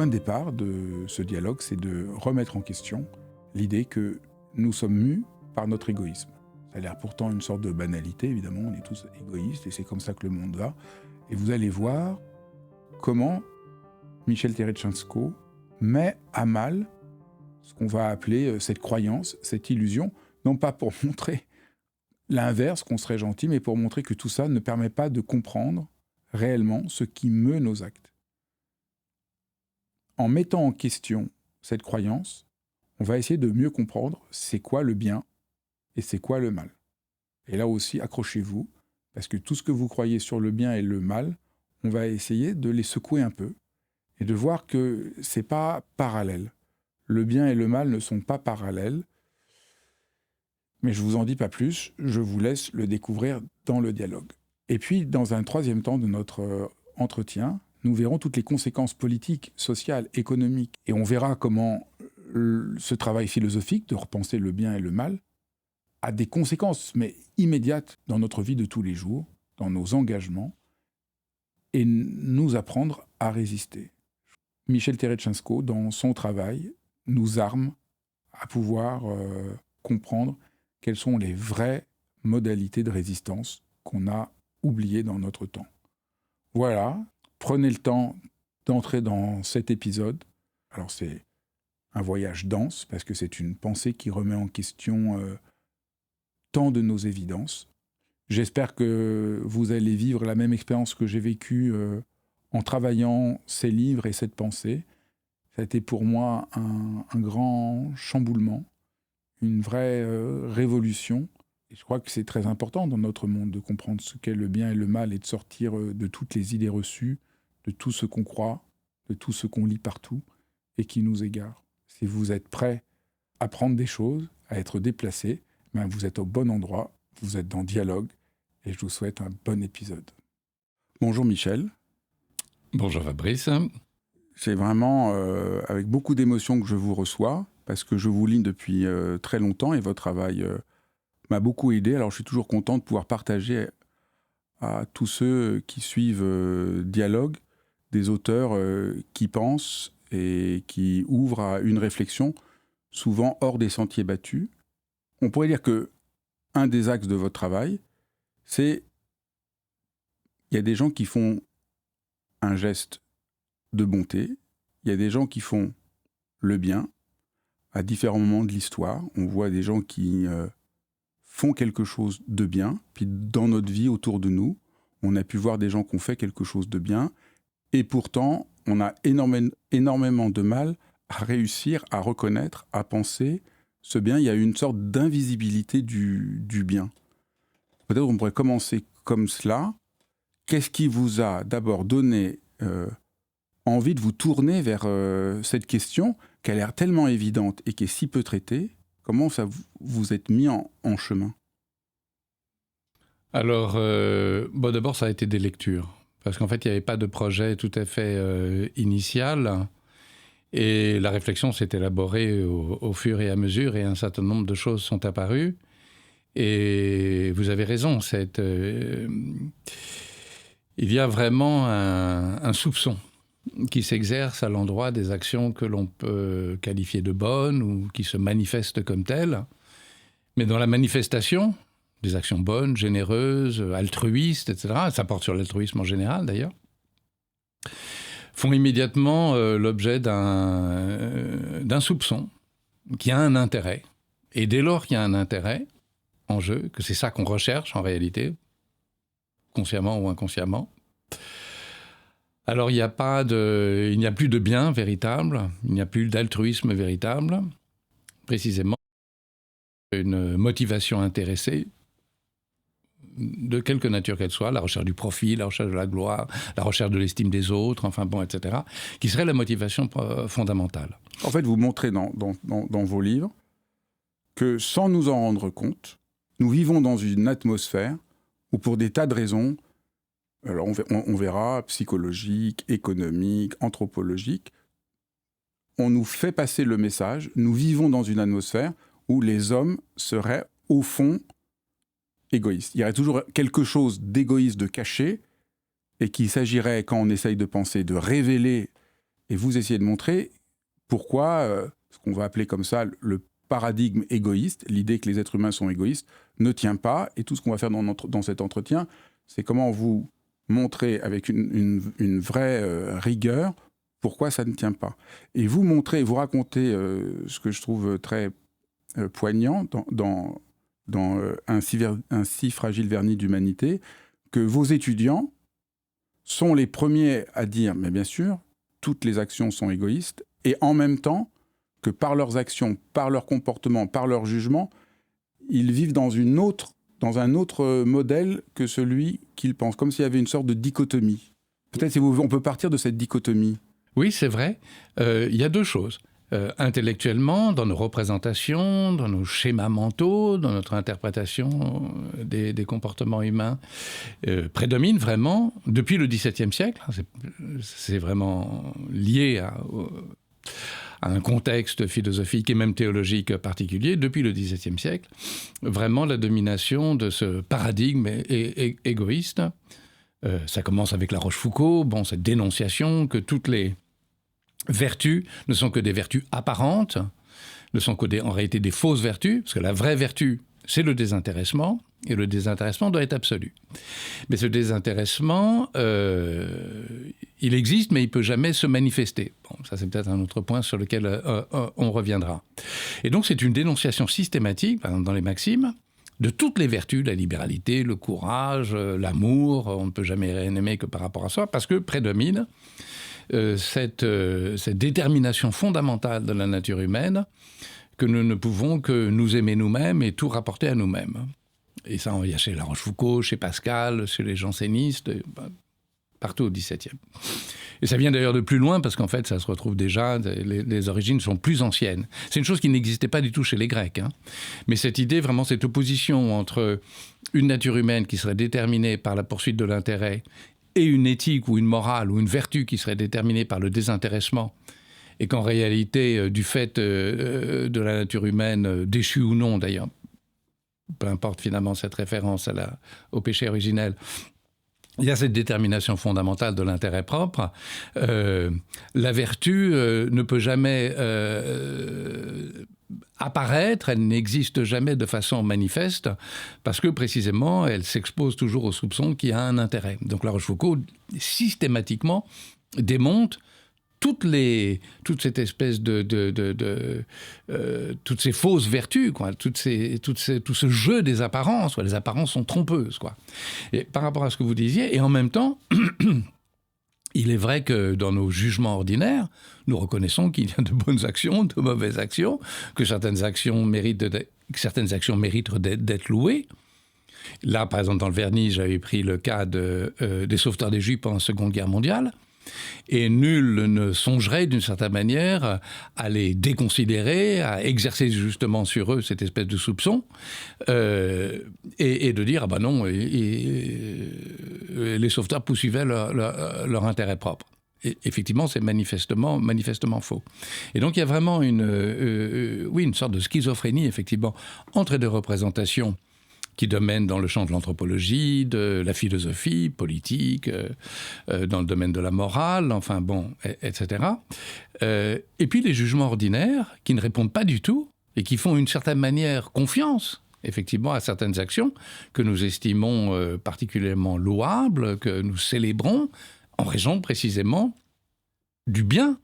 point de départ de ce dialogue, c'est de remettre en question l'idée que nous sommes mus par notre égoïsme. Ça a l'air pourtant une sorte de banalité, évidemment, on est tous égoïstes et c'est comme ça que le monde va. Et vous allez voir comment Michel Terechtchenko met à mal ce qu'on va appeler cette croyance, cette illusion, non pas pour montrer l'inverse, qu'on serait gentil, mais pour montrer que tout ça ne permet pas de comprendre réellement ce qui meut nos actes. En mettant en question cette croyance, on va essayer de mieux comprendre c'est quoi le bien et c'est quoi le mal. Et là aussi, accrochez-vous, parce que tout ce que vous croyez sur le bien et le mal, on va essayer de les secouer un peu et de voir que c'est pas parallèle. Le bien et le mal ne sont pas parallèles, mais je vous en dis pas plus, je vous laisse le découvrir dans le dialogue. Et puis, dans un troisième temps de notre entretien, nous verrons toutes les conséquences politiques, sociales, économiques, et on verra comment ce travail philosophique de repenser le bien et le mal a des conséquences, mais immédiates dans notre vie de tous les jours, dans nos engagements, et nous apprendre à résister. Michel Terechtchenko, dans son travail, nous arme à pouvoir comprendre quelles sont les vraies modalités de résistance qu'on a oubliées dans notre temps. Voilà, prenez le temps d'entrer dans cet épisode. Alors c'est un voyage dense, parce que c'est une pensée qui remet en question tant de nos évidences. J'espère que vous allez vivre la même expérience que j'ai vécue en travaillant ces livres et cette pensée. Ça a été pour moi un grand chamboulement, une vraie révolution. Et je crois que c'est très important dans notre monde de comprendre ce qu'est le bien et le mal et de sortir de toutes les idées reçues, de tout ce qu'on croit, de tout ce qu'on lit partout et qui nous égare. Si vous êtes prêts à prendre des choses, à être déplacés, ben vous êtes au bon endroit, vous êtes dans Dialogue et je vous souhaite un bon épisode. Bonjour Michel. Bonjour Fabrice. C'est vraiment avec beaucoup d'émotion que je vous reçois, parce que je vous lis depuis très longtemps et votre travail m'a beaucoup aidé. Alors je suis toujours content de pouvoir partager à tous ceux qui suivent Dialogue des auteurs qui pensent et qui ouvrent à une réflexion souvent hors des sentiers battus. On pourrait dire que un des axes de votre travail, c'est il y a des gens qui font un geste de bonté, il y a des gens qui font le bien. À différents moments de l'histoire, on voit des gens qui font quelque chose de bien, puis dans notre vie autour de nous, on a pu voir des gens qui ont fait quelque chose de bien, et pourtant, on a énormément de mal à réussir à reconnaître, à penser ce bien. Il y a une sorte d'invisibilité du bien. Peut-être on pourrait commencer comme cela. Qu'est-ce qui vous a d'abord donné envie de vous tourner vers cette question qui a l'air tellement évidente et qui est si peu traitée? Comment ça vous êtes mis en chemin? Alors, d'abord, ça a été des lectures. Parce qu'en fait, il n'y avait pas de projet tout à fait initial. Et la réflexion s'est élaborée au fur et à mesure, et un certain nombre de choses sont apparues. Et vous avez raison, il y a vraiment un soupçon qui s'exerce à l'endroit des actions que l'on peut qualifier de bonnes ou qui se manifestent comme telles. Mais dans la manifestation, des actions bonnes, généreuses, altruistes, etc., ça porte sur l'altruisme en général d'ailleurs, font immédiatement l'objet d'un soupçon qui a un intérêt. Et dès lors qu'il y a un intérêt en jeu, que c'est ça qu'on recherche en réalité, consciemment ou inconsciemment, alors il n'y a plus de bien véritable, il n'y a plus d'altruisme véritable, précisément une motivation intéressée, de quelque nature qu'elle soit, la recherche du profit, la recherche de la gloire, la recherche de l'estime des autres, etc., qui serait la motivation fondamentale. En fait, vous montrez dans vos livres que sans nous en rendre compte, nous vivons dans une atmosphère où pour des tas de raisons, alors on verra, psychologique, économique, anthropologique, on nous fait passer le message, nous vivons dans une atmosphère où les hommes seraient au fond égoïstes. Il y aurait toujours quelque chose d'égoïste, de caché, et qu'il s'agirait, quand on essaye de penser, de révéler et vous essayez de montrer pourquoi ce qu'on va appeler comme ça le paradigme égoïste, l'idée que les êtres humains sont égoïstes, ne tient pas. Et tout ce qu'on va faire dans cet entretien, c'est comment vous montrer avec une vraie rigueur pourquoi ça ne tient pas. Et vous montrez, vous racontez ce que je trouve très poignant dans un si fragile vernis d'humanité, que vos étudiants sont les premiers à dire, mais bien sûr, toutes les actions sont égoïstes, et en même temps que par leurs actions, par leur comportement, par leur jugement, ils vivent dans un autre modèle que celui qu'ils pensent, comme s'il y avait une sorte de dichotomie. Peut-être si on peut partir de cette dichotomie. Oui, c'est vrai. Il y a deux choses. Intellectuellement, dans nos représentations, dans nos schémas mentaux, dans notre interprétation des comportements humains, prédomine vraiment, depuis le XVIIe siècle, c'est vraiment lié à un contexte philosophique et même théologique particulier, depuis le XVIIe siècle, vraiment la domination de ce paradigme égoïste. Ça commence avec La Rochefoucauld, cette dénonciation que toutes les vertus ne sont que des vertus apparentes, ne sont en réalité des fausses vertus, parce que la vraie vertu, c'est le désintéressement, et le désintéressement doit être absolu. Mais ce désintéressement, il existe, mais il ne peut jamais se manifester. Ça, c'est peut-être un autre point sur lequel on reviendra. Et donc, c'est une dénonciation systématique, par exemple dans les Maximes, de toutes les vertus, la libéralité, le courage, l'amour, on ne peut jamais rien aimer que par rapport à soi, parce que prédomine cette détermination fondamentale de la nature humaine que nous ne pouvons que nous aimer nous-mêmes et tout rapporter à nous-mêmes. Et ça, il y a chez La Rochefoucauld, chez Pascal, chez les jansénistes, partout au XVIIe. Et ça vient d'ailleurs de plus loin, parce qu'en fait, ça se retrouve déjà, les origines sont plus anciennes. C'est une chose qui n'existait pas du tout chez les Grecs. Mais cette idée, vraiment, cette opposition entre une nature humaine qui serait déterminée par la poursuite de l'intérêt et une éthique ou une morale ou une vertu qui serait déterminée par le désintéressement, et qu'en réalité, du fait de la nature humaine, déchue ou non d'ailleurs, peu importe finalement cette référence au péché originel, il y a cette détermination fondamentale de l'intérêt propre. La vertu ne peut jamais apparaître, elle n'existe jamais de façon manifeste, parce que précisément, elle s'expose toujours au soupçon qu'il y a un intérêt. Donc La Rochefoucauld, systématiquement, démonte toute cette espèce toutes ces fausses vertus, quoi, tout ce jeu des apparences, quoi. Les apparences sont trompeuses, quoi. Et par rapport à ce que vous disiez, et en même temps, il est vrai que dans nos jugements ordinaires, nous reconnaissons qu'il y a de bonnes actions, de mauvaises actions, que certaines actions méritent d'être louées. Là, par exemple, dans le vernis, j'avais pris le cas des sauveteurs des Juifs pendant la Seconde Guerre mondiale. Et nul ne songerait d'une certaine manière à les déconsidérer, à exercer justement sur eux cette espèce de soupçon, et de dire ah ben non, les sauveteurs poursuivaient leur intérêt propre. Et effectivement, c'est manifestement faux. Et donc il y a vraiment une sorte de schizophrénie effectivement entre des représentations qui domènent dans le champ de l'anthropologie, de la philosophie politique, dans le domaine de la morale, etc. Et puis les jugements ordinaires qui ne répondent pas du tout et qui font d'une certaine manière confiance, effectivement, à certaines actions que nous estimons particulièrement louables, que nous célébrons, en raison précisément du bien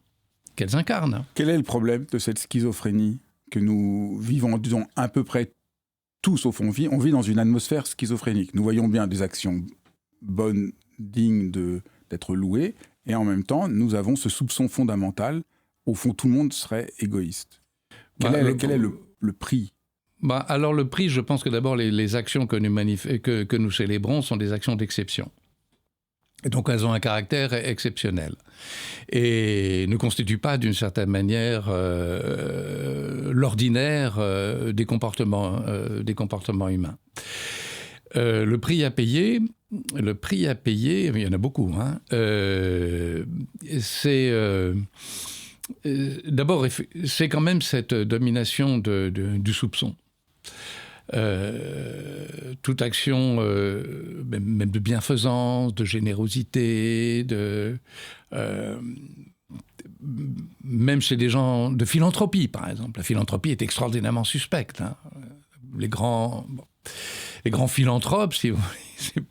qu'elles incarnent. Quel est le problème de cette schizophrénie que nous vivons, disons, à peu près tous, sauf on vit dans une atmosphère schizophrénique. Nous voyons bien des actions bonnes, dignes d'être louées, et en même temps, nous avons ce soupçon fondamental, au fond, tout le monde serait égoïste. Quel est le prix ? Alors le prix, je pense que d'abord, les actions que nous célébrons sont des actions d'exception. Et donc, elles ont un caractère exceptionnel et ne constituent pas, d'une certaine manière, l'ordinaire des comportements humains. Le prix à payer, il y en a beaucoup. D'abord, c'est quand même cette domination du soupçon. Toute action, même de bienfaisance, de générosité, même chez des gens de philanthropie, par exemple. La philanthropie est extraordinairement suspecte. Hein. Les grands philanthropes, si vous voulez,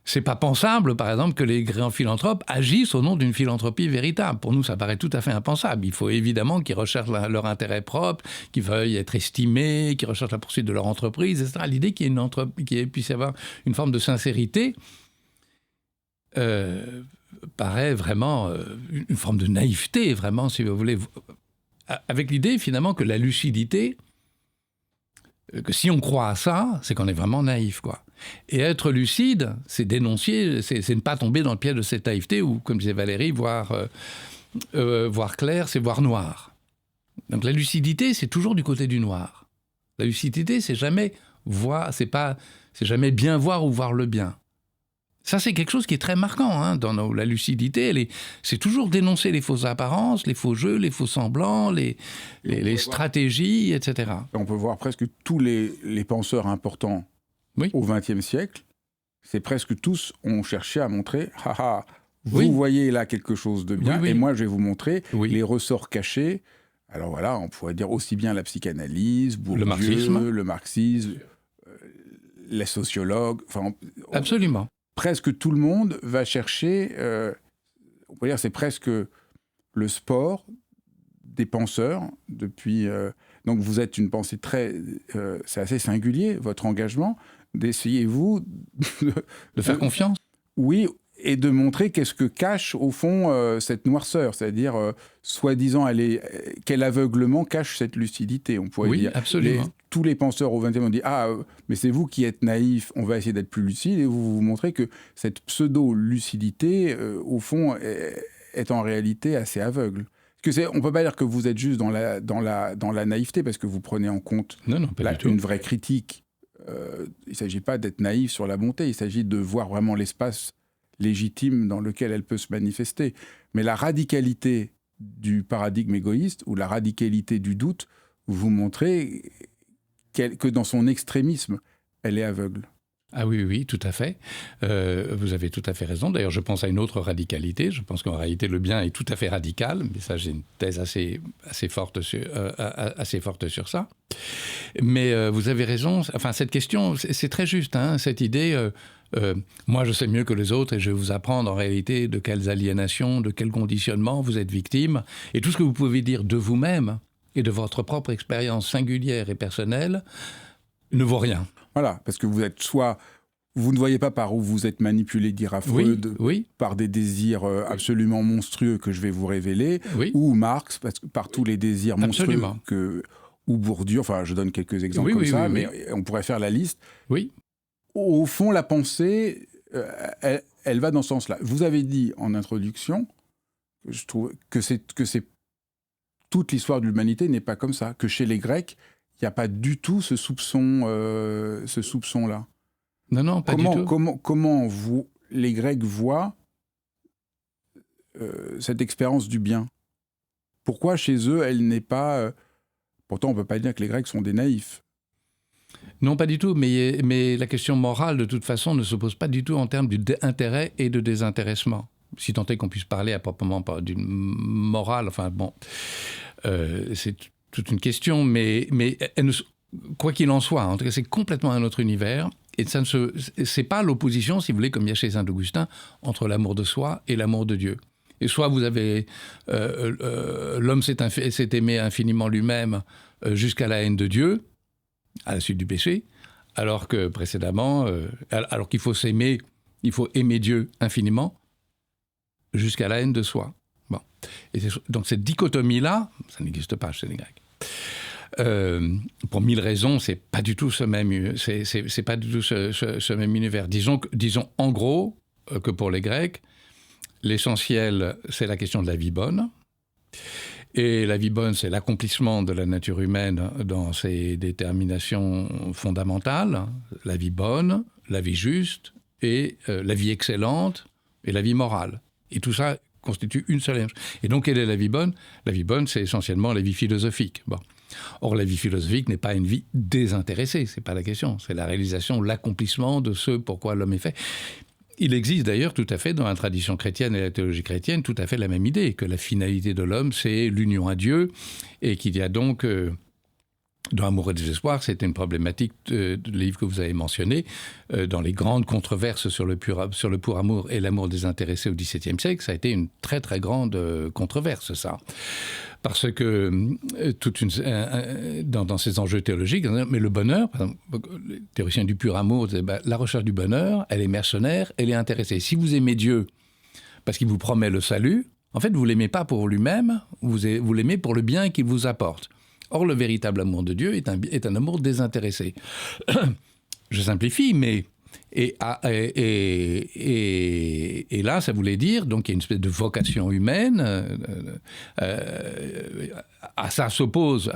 c'est pas pensable, par exemple, que les grands philanthropes agissent au nom d'une philanthropie véritable. Pour nous, ça paraît tout à fait impensable. Il faut évidemment qu'ils recherchent leur intérêt propre, qu'ils veuillent être estimés, qu'ils recherchent la poursuite de leur entreprise, etc. L'idée qu'il puisse y avoir une forme de sincérité paraît vraiment une forme de naïveté, vraiment, si vous voulez, avec l'idée, finalement, que la lucidité, que si on croit à ça, c'est qu'on est vraiment naïf, quoi. Et être lucide, c'est dénoncer, c'est ne pas tomber dans le piège de cette naïveté où, comme disait Valérie, voir clair, c'est voir noir. Donc la lucidité, c'est toujours du côté du noir. La lucidité, c'est jamais jamais bien voir ou voir le bien. Ça, c'est quelque chose qui est très marquant hein, dans la lucidité. C'est toujours dénoncer les fausses apparences, les faux jeux, les faux semblants, les stratégies, etc. On peut voir presque tous les penseurs importants au XXe siècle, c'est presque tous ont cherché à montrer « Haha, vous voyez là quelque chose de bien, et moi je vais vous montrer les ressorts cachés ». Alors voilà, on pourrait dire aussi bien la psychanalyse, Bourdieu, le marxisme, les sociologues. Absolument. Presque tout le monde va chercher, on pourrait dire c'est presque le sport des penseurs depuis... donc vous êtes une pensée c'est assez singulier, votre engagement, d'essayer, vous... de faire confiance. Oui, et de montrer qu'est-ce que cache, au fond, cette noirceur, c'est-à-dire, soi-disant, quel aveuglement cache cette lucidité, on pourrait dire. Absolument. Tous les penseurs au XXe ont dit « Ah, mais c'est vous qui êtes naïf, on va essayer d'être plus lucide », et vous montrez que cette pseudo-lucidité, au fond, est en réalité assez aveugle. On ne peut pas dire que vous êtes juste dans la naïveté, parce que vous prenez en compte une vraie critique. Il ne s'agit pas d'être naïf sur la bonté, il s'agit de voir vraiment l'espace légitime dans lequel elle peut se manifester. Mais la radicalité du paradigme égoïste ou la radicalité du doute, vous montrez que dans son extrémisme, elle est aveugle. Ah oui, tout à fait. Vous avez tout à fait raison. D'ailleurs, je pense à une autre radicalité. Je pense qu'en réalité, le bien est tout à fait radical. Mais ça, j'ai une thèse assez forte sur ça. Mais vous avez raison. Enfin, cette question, c'est très juste. Hein, cette idée, moi, je sais mieux que les autres et je vais vous apprendre en réalité de quelles aliénations, de quels conditionnements vous êtes victime. Et tout ce que vous pouvez dire de vous-même et de votre propre expérience singulière et personnelle ne vaut rien. Voilà, parce que vous êtes vous ne voyez pas par où vous êtes manipulé, dira Freud, par des désirs absolument monstrueux que je vais vous révéler, ou Marx, par tous les désirs monstrueux ou Bourdieu, enfin je donne quelques exemples mais on pourrait faire la liste. Oui. Au fond, la pensée, elle va dans ce sens-là. Vous avez dit en introduction, je trouve que toute l'histoire de l'humanité n'est pas comme ça, que chez les Grecs, il n'y a pas du tout ce soupçon-là. Non, pas du tout. Comment les Grecs voient cette expérience du bien? Pourquoi chez eux, elle n'est pas... pourtant, on ne peut pas dire que les Grecs sont des naïfs. Non, pas du tout, mais la question morale, de toute façon, ne se pose pas du tout en termes d'intérêt et de désintéressement. Si tant est qu'on puisse parler à proprement d'une morale, enfin bon, c'est toute une question, mais quoi qu'il en soit, en tout cas, c'est complètement un autre univers. Et c'est pas l'opposition, si vous voulez, comme il y a chez Saint-Augustin, entre l'amour de soi et l'amour de Dieu. Et soit vous avez... l'homme s'est aimé infiniment lui-même jusqu'à la haine de Dieu, à la suite du péché, alors que précédemment, alors qu'il faut s'aimer, il faut aimer Dieu infiniment jusqu'à la haine de soi. Bon. Et donc cette dichotomie-là, ça n'existe pas chez les Grecs. Pour mille raisons, c'est pas du tout ce même univers. Disons en gros que pour les Grecs, l'essentiel, c'est la question de la vie bonne. Et la vie bonne, c'est l'accomplissement de la nature humaine dans ses déterminations fondamentales. La vie bonne, la vie juste, et la vie excellente, et la vie morale. Et tout ça constitue une seule chose. Et donc, quelle est la vie bonne? La vie bonne, c'est essentiellement la vie philosophique. Bon. Or, la vie philosophique n'est pas une vie désintéressée, c'est pas la question. C'est la réalisation, l'accomplissement de ce pourquoi l'homme est fait. Il existe d'ailleurs tout à fait dans la tradition chrétienne et la théologie chrétienne tout à fait la même idée, que la finalité de l'homme, c'est l'union à Dieu, et qu'il y a donc, dans Amour et désespoir, c'était une problématique de livre que vous avez mentionné, dans les grandes controverses sur le pour amour et l'amour désintéressé au XVIIe siècle, ça a été une très très grande controverse, ça. Parce que dans ces enjeux théologiques, mais le bonheur, par exemple, les théoriciens du pur amour disaient, la recherche du bonheur, elle est mercenaire, elle est intéressée. Si vous aimez Dieu parce qu'il vous promet le salut, en fait, vous ne l'aimez pas pour lui-même, vous l'aimez pour le bien qu'il vous apporte. Or, le véritable amour de Dieu est un amour désintéressé. Je simplifie, mais... Et là, ça voulait dire, donc il y a une espèce de vocation humaine. À ça s'oppose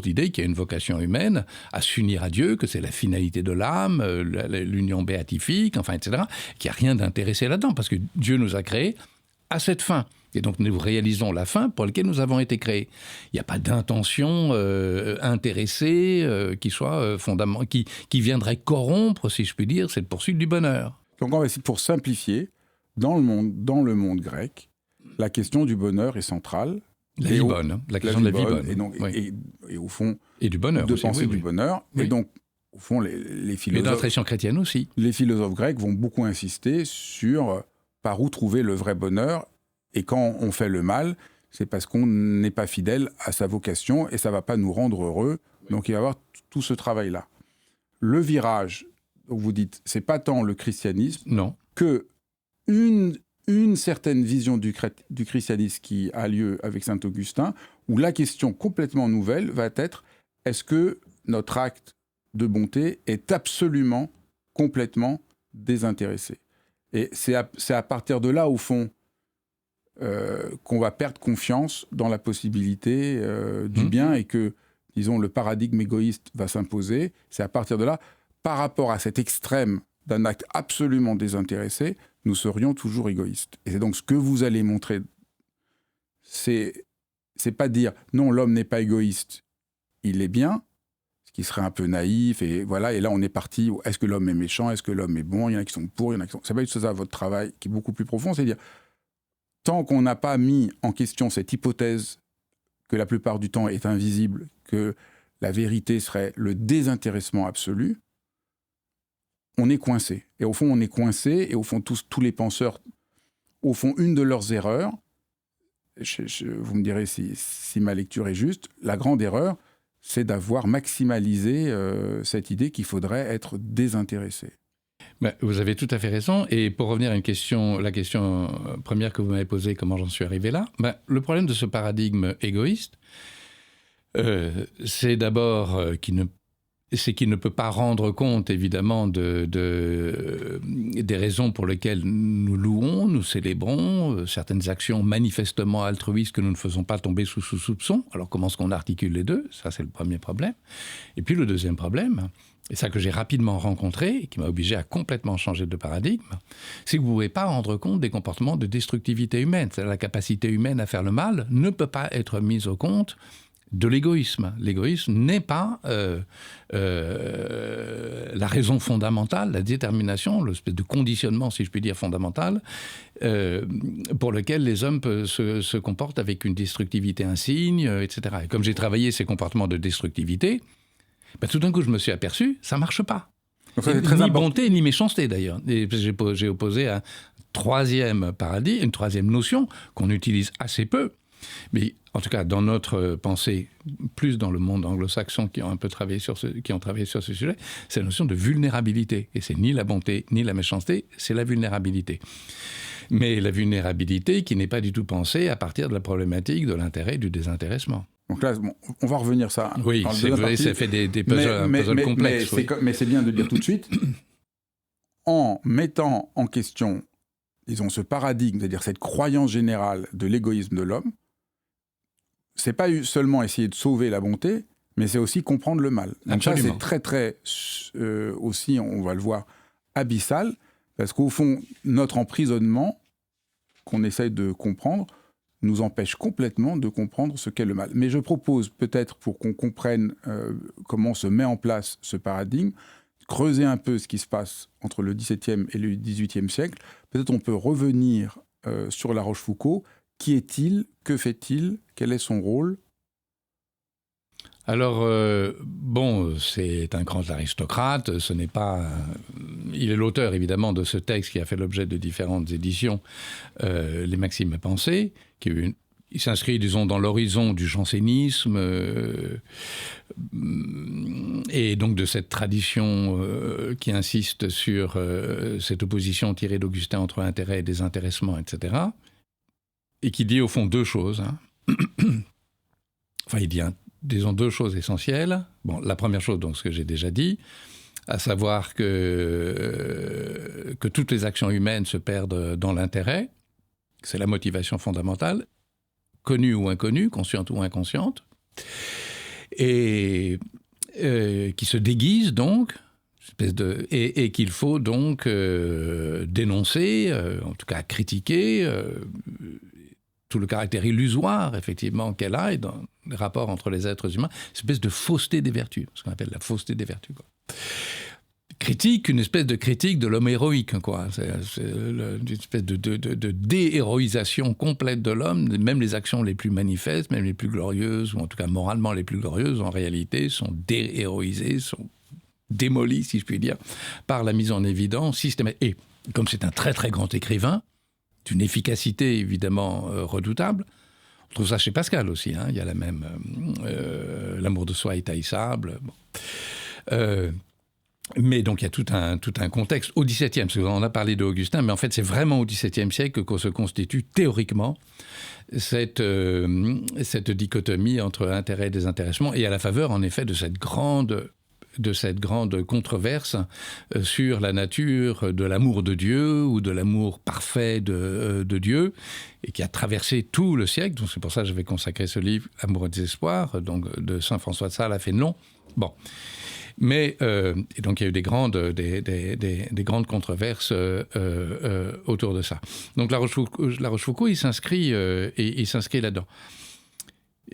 l'idée qu'il y a une vocation humaine à s'unir à Dieu, que c'est la finalité de l'âme, l'union béatifique, enfin, etc. Qu'il n'y a rien d'intéressé là-dedans, parce que Dieu nous a créés à cette fin. Et donc nous réalisons la fin pour laquelle nous avons été créés. Il n'y a pas d'intention intéressée qui soit qui viendrait corrompre, si je puis dire, cette poursuite du bonheur. Donc pour simplifier, dans le monde grec, la question du bonheur est centrale. La vie bonne, la question de la vie bonne. Et, donc, oui. et au fond, et du bonheur de aussi, penser du oui. bonheur. Oui. Et donc, au fond, les philosophes... Mais dans la tradition chrétienne aussi. Les philosophes grecs vont beaucoup insister sur par où trouver le vrai bonheur. Et quand on fait le mal, c'est parce qu'on n'est pas fidèle à sa vocation et ça ne va pas nous rendre heureux. Donc il va y avoir tout ce travail-là. Le virage, donc vous dites, c'est pas tant le christianisme non. que une certaine vision du christianisme qui a lieu avec saint Augustin, où la question complètement nouvelle va être, est-ce que notre acte de bonté est absolument, complètement désintéressé ? Et c'est à partir de là, au fond, qu'on va perdre confiance dans la possibilité du bien et que, disons, le paradigme égoïste va s'imposer. C'est à partir de là, par rapport à cet extrême d'un acte absolument désintéressé, nous serions toujours égoïstes. Et c'est donc ce que vous allez montrer, c'est pas dire non, l'homme n'est pas égoïste, il est bien, ce qui serait un peu naïf, et voilà, et là on est parti, est-ce que l'homme est méchant, est-ce que l'homme est bon, il y en a qui sont pour, il y en a qui sont... C'est pas du tout ça votre travail, qui est beaucoup plus profond, c'est dire, tant qu'on n'a pas mis en question cette hypothèse que la plupart du temps est invisible, que la vérité serait le désintéressement absolu, on est coincé. Et au fond, on est coincé, et au fond, tous les penseurs, au fond, une de leurs erreurs, vous me direz si ma lecture est juste, la grande erreur, c'est d'avoir maximalisé cette idée qu'il faudrait être désintéressé. Vous avez tout à fait raison. Et pour revenir à la question première que vous m'avez posée, comment j'en suis arrivé là, le problème de ce paradigme égoïste, c'est d'abord qu'il ne peut pas rendre compte, évidemment, des raisons pour lesquelles nous louons, nous célébrons certaines actions manifestement altruistes que nous ne faisons pas tomber sous soupçon. Alors, comment est-ce qu'on articule les deux ? Ça, c'est le premier problème. Et puis, le deuxième problème, et ça que j'ai rapidement rencontré, et qui m'a obligé à complètement changer de paradigme, c'est que vous ne pouvez pas rendre compte des comportements de destructivité humaine. C'est-à-dire la capacité humaine à faire le mal ne peut pas être mise au compte de l'égoïsme. L'égoïsme n'est pas la raison fondamentale, la détermination, l'espèce de conditionnement, si je puis dire, fondamental, pour lequel les hommes se comportent avec une destructivité insigne, etc. Et comme j'ai travaillé ces comportements de destructivité, tout d'un coup, je me suis aperçu, ça ne marche pas. Donc, ni important. Bonté, ni méchanceté, d'ailleurs. Et j'ai opposé un troisième paradigme, une troisième notion qu'on utilise assez peu, mais en tout cas, dans notre pensée, plus dans le monde anglo-saxon qui ont un peu travaillé sur ce sujet, c'est la notion de vulnérabilité. Et c'est ni la bonté, ni la méchanceté, c'est la vulnérabilité. Mais la vulnérabilité qui n'est pas du tout pensée à partir de la problématique de l'intérêt et du désintéressement. Donc là, on va revenir ça. Oui, ça fait des puzzles complexes. Mais c'est bien de dire tout de suite, en mettant en question, disons, ce paradigme, c'est-à-dire cette croyance générale de l'égoïsme de l'homme, c'est pas seulement essayer de sauver la bonté, mais c'est aussi comprendre le mal. Donc ça, c'est très, très, aussi, on va le voir, abyssal, parce qu'au fond, notre emprisonnement, qu'on essaye de comprendre, nous empêche complètement de comprendre ce qu'est le mal. Mais je propose peut-être, pour qu'on comprenne comment se met en place ce paradigme, creuser un peu ce qui se passe entre le XVIIe et le XVIIIe siècle, peut-être on peut revenir sur La Rochefoucauld. Qui est-il? Que fait-il? Quel est son rôle? Alors, c'est un grand aristocrate, ce n'est pas... il est l'auteur, évidemment, de ce texte qui a fait l'objet de différentes éditions, Les Maximes à penser, il s'inscrit, disons, dans l'horizon du jansénisme, et donc de cette tradition qui insiste sur cette opposition tirée d'Augustin entre intérêt et désintéressement, etc., et qui dit, au fond, deux choses. Enfin, il dit... disons deux choses essentielles. Bon, la première chose, donc, ce que j'ai déjà dit, à savoir que toutes les actions humaines se perdent dans l'intérêt. C'est la motivation fondamentale, connue ou inconnue, consciente ou inconsciente, et qui se déguise donc, et qu'il faut donc dénoncer, en tout cas critiquer, tout le caractère illusoire, effectivement, qu'elle a, et dans les rapports entre les êtres humains, une espèce de fausseté des vertus, ce qu'on appelle la fausseté des vertus, quoi. Critique, une espèce de critique de l'homme héroïque, quoi. C'est une espèce de déhéroïsation complète de l'homme. Même les actions les plus manifestes, même les plus glorieuses, ou en tout cas moralement les plus glorieuses, en réalité, sont déhéroïsées, sont démolies, si je puis dire, par la mise en évidence systématique. Et comme c'est un très très grand écrivain, d'une efficacité évidemment redoutable. On trouve ça chez Pascal aussi, hein. Il y a la même... l'amour de soi est haïssable. Bon. Mais donc il y a tout un contexte au XVIIe, parce qu'on a parlé d'Augustin, mais en fait c'est vraiment au XVIIe siècle que se constitue théoriquement cette dichotomie entre intérêt et désintéressement, et à la faveur en effet de cette grande controverse sur la nature de l'amour de Dieu ou de l'amour parfait de Dieu, et qui a traversé tout le siècle. Donc c'est pour ça que j'avais consacré ce livre, Amour et désespoir, donc de Saint François de Sales à Fénelon. Bon. Mais, et donc il y a eu des grandes controverses autour de ça. Donc La Rochefoucauld, il s'inscrit là-dedans.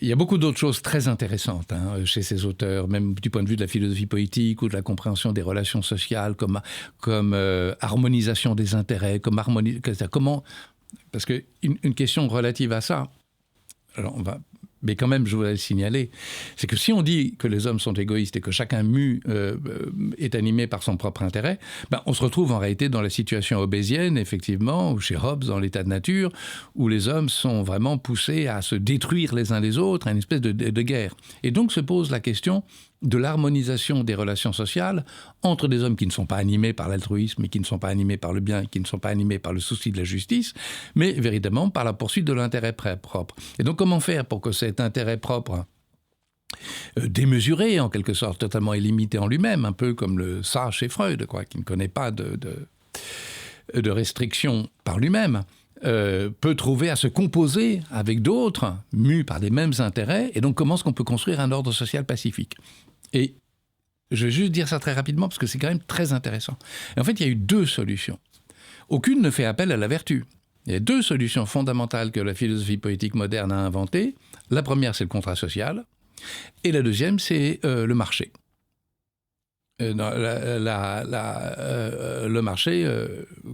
Il y a beaucoup d'autres choses très intéressantes chez ces auteurs, même du point de vue de la philosophie poétique ou de la compréhension des relations sociales, comme harmonisation des intérêts, comment... Parce qu'une question relative à ça, alors mais quand même, je voudrais le signaler, c'est que si on dit que les hommes sont égoïstes et que chacun est animé par son propre intérêt, on se retrouve en réalité dans la situation hobbésienne, effectivement, ou chez Hobbes, dans l'état de nature, où les hommes sont vraiment poussés à se détruire les uns les autres, à une espèce de guerre. Et donc se pose la question de l'harmonisation des relations sociales entre des hommes qui ne sont pas animés par l'altruisme, et qui ne sont pas animés par le bien, qui ne sont pas animés par le souci de la justice, mais véritablement par la poursuite de l'intérêt propre. Et donc comment faire pour que cet intérêt propre, démesuré en quelque sorte, totalement illimité en lui-même, un peu comme le ça chez Freud, quoi, qui ne connaît pas de restrictions par lui-même, peut trouver à se composer avec d'autres, mus par les mêmes intérêts, et donc comment est-ce qu'on peut construire un ordre social pacifique? Et je vais juste dire ça très rapidement, parce que c'est quand même très intéressant. Et en fait, il y a eu deux solutions. Aucune ne fait appel à la vertu. Il y a deux solutions fondamentales que la philosophie poétique moderne a inventées. La première, c'est le contrat social, et la deuxième, c'est le marché. Le marché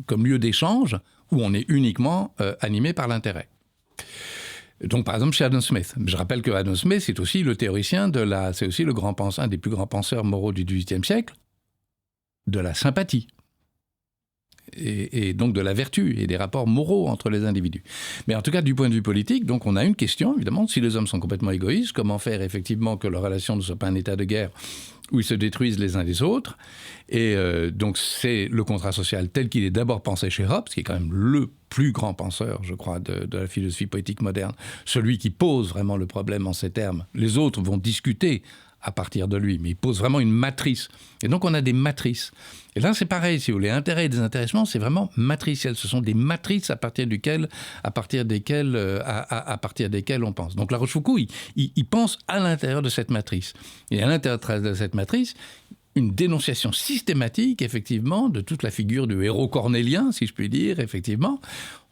comme lieu d'échange, où on est uniquement animé par l'intérêt. Donc, par exemple, chez Adam Smith. Je rappelle que Adam Smith, c'est aussi le théoricien c'est aussi un des plus grands penseurs moraux du XVIIIe siècle, de la sympathie. Et donc de la vertu et des rapports moraux entre les individus. Mais en tout cas, du point de vue politique, donc on a une question, évidemment, si les hommes sont complètement égoïstes, comment faire effectivement que leur relation ne soit pas un état de guerre où ils se détruisent les uns les autres. Et donc c'est le contrat social tel qu'il est d'abord pensé chez Hobbes, qui est quand même le plus grand penseur, je crois, de la philosophie poétique moderne, celui qui pose vraiment le problème en ces termes. Les autres vont discuter à partir de lui, mais il pose vraiment une matrice. Et donc on a des matrices. Et là c'est pareil, si vous voulez, intérêt et désintéressements, c'est vraiment matriciel. Ce sont des matrices à partir desquelles on pense. Donc La Rochefoucauld, il pense à l'intérieur de cette matrice. Et à l'intérieur de cette matrice, une dénonciation systématique, effectivement, de toute la figure du héros cornélien, si je puis dire, effectivement,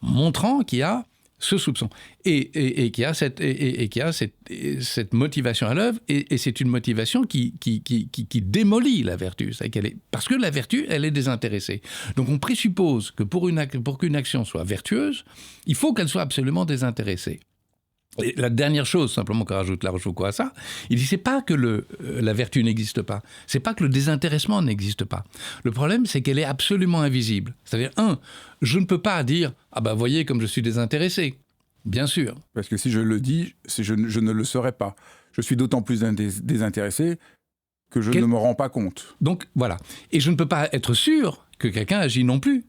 montrant qu'il y a Ce soupçon. Et qui a cette motivation à l'œuvre, et c'est une motivation qui démolit la vertu. Parce que la vertu, elle est désintéressée. Donc on présuppose que pour qu'une action soit vertueuse, il faut qu'elle soit absolument désintéressée. Et la dernière chose, simplement, que rajoute La Rochefoucauld à ça, il dit c'est pas que la vertu n'existe pas, c'est pas que le désintéressement n'existe pas. Le problème, c'est qu'elle est absolument invisible. C'est-à-dire, je ne peux pas dire ah ben voyez comme je suis désintéressé. Bien sûr. Parce que si je le dis, je ne le serais pas. Je suis d'autant plus désintéressé que je ne me rends pas compte. Donc voilà. Et je ne peux pas être sûr que quelqu'un agit non plus.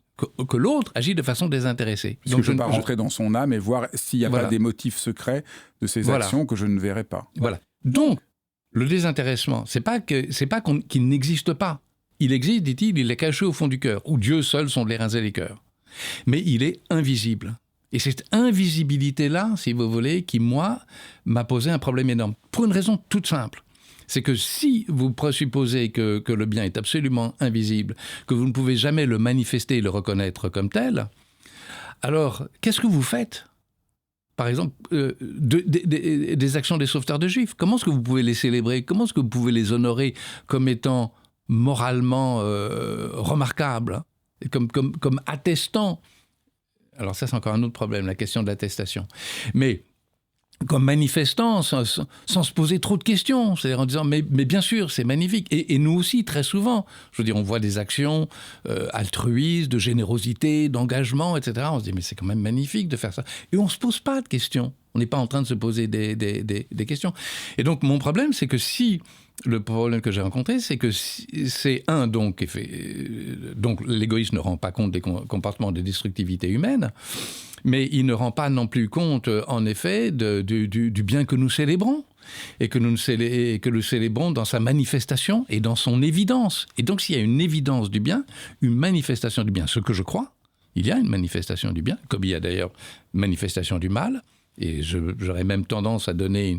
Que l'autre agit de façon désintéressée. Donc je ne peux pas rentrer dans son âme et voir s'il n'y a pas des motifs secrets de ses actions que je ne verrai pas. Voilà. Donc, le désintéressement, c'est pas qu'il n'existe pas. Il existe, dit-il, il est caché au fond du cœur, où Dieu seul sonde les reins et les cœurs. Mais il est invisible. Et cette invisibilité-là, si vous voulez, qui, moi, m'a posé un problème énorme. Pour une raison toute simple. C'est que si vous présupposez que le bien est absolument invisible, que vous ne pouvez jamais le manifester et le reconnaître comme tel, alors qu'est-ce que vous faites ? Par exemple, des actions des sauveteurs de Juifs. Comment est-ce que vous pouvez les célébrer ? Comment est-ce que vous pouvez les honorer comme étant moralement remarquables, comme attestant ? Alors ça, c'est encore un autre problème, la question de l'attestation. Mais comme manifestant, sans se poser trop de questions, c'est-à-dire en disant mais bien sûr, c'est magnifique. Et nous aussi, très souvent, je veux dire, on voit des actions altruistes, de générosité, d'engagement, etc. On se dit mais c'est quand même magnifique de faire ça. Et on ne se pose pas de questions. On n'est pas en train de se poser des questions. Et donc mon problème, c'est que si le problème que j'ai rencontré, c'est que c'est donc l'égoïsme ne rend pas compte des comportements de destructivité humaine, mais il ne rend pas non plus compte, en effet, du bien que nous célébrons, et que nous célébrons dans sa manifestation et dans son évidence. Et donc, s'il y a une évidence du bien, une manifestation du bien, ce que je crois, il y a une manifestation du bien, comme il y a d'ailleurs une manifestation du mal, et j'aurais même tendance à donner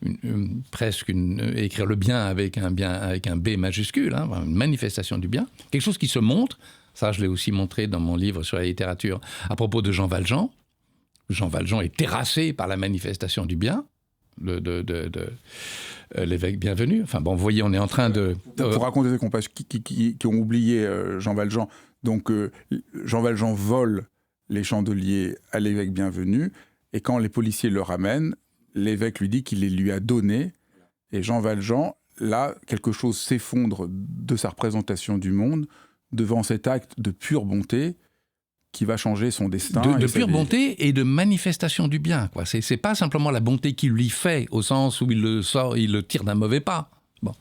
écrire le bien avec un B majuscule, une manifestation du bien, quelque chose qui se montre. Ça, je l'ai aussi montré dans mon livre sur la littérature à propos de Jean Valjean. Jean Valjean est terrassé par la manifestation du bien de l'évêque bienvenu. Enfin bon, vous voyez, on est en train de... Pour raconter des compages qui ont oublié Jean Valjean. Donc, Jean Valjean vole les chandeliers à l'évêque bienvenu, et quand les policiers le ramènent, l'évêque lui dit qu'il les lui a donnés, et Jean Valjean, là, quelque chose s'effondre de sa représentation du monde, devant cet acte de pure bonté qui va changer son destin. De pure bonté et de manifestation du bien, quoi. C'est pas simplement la bonté qu'il lui fait, au sens où il le tire d'un mauvais pas. Bon.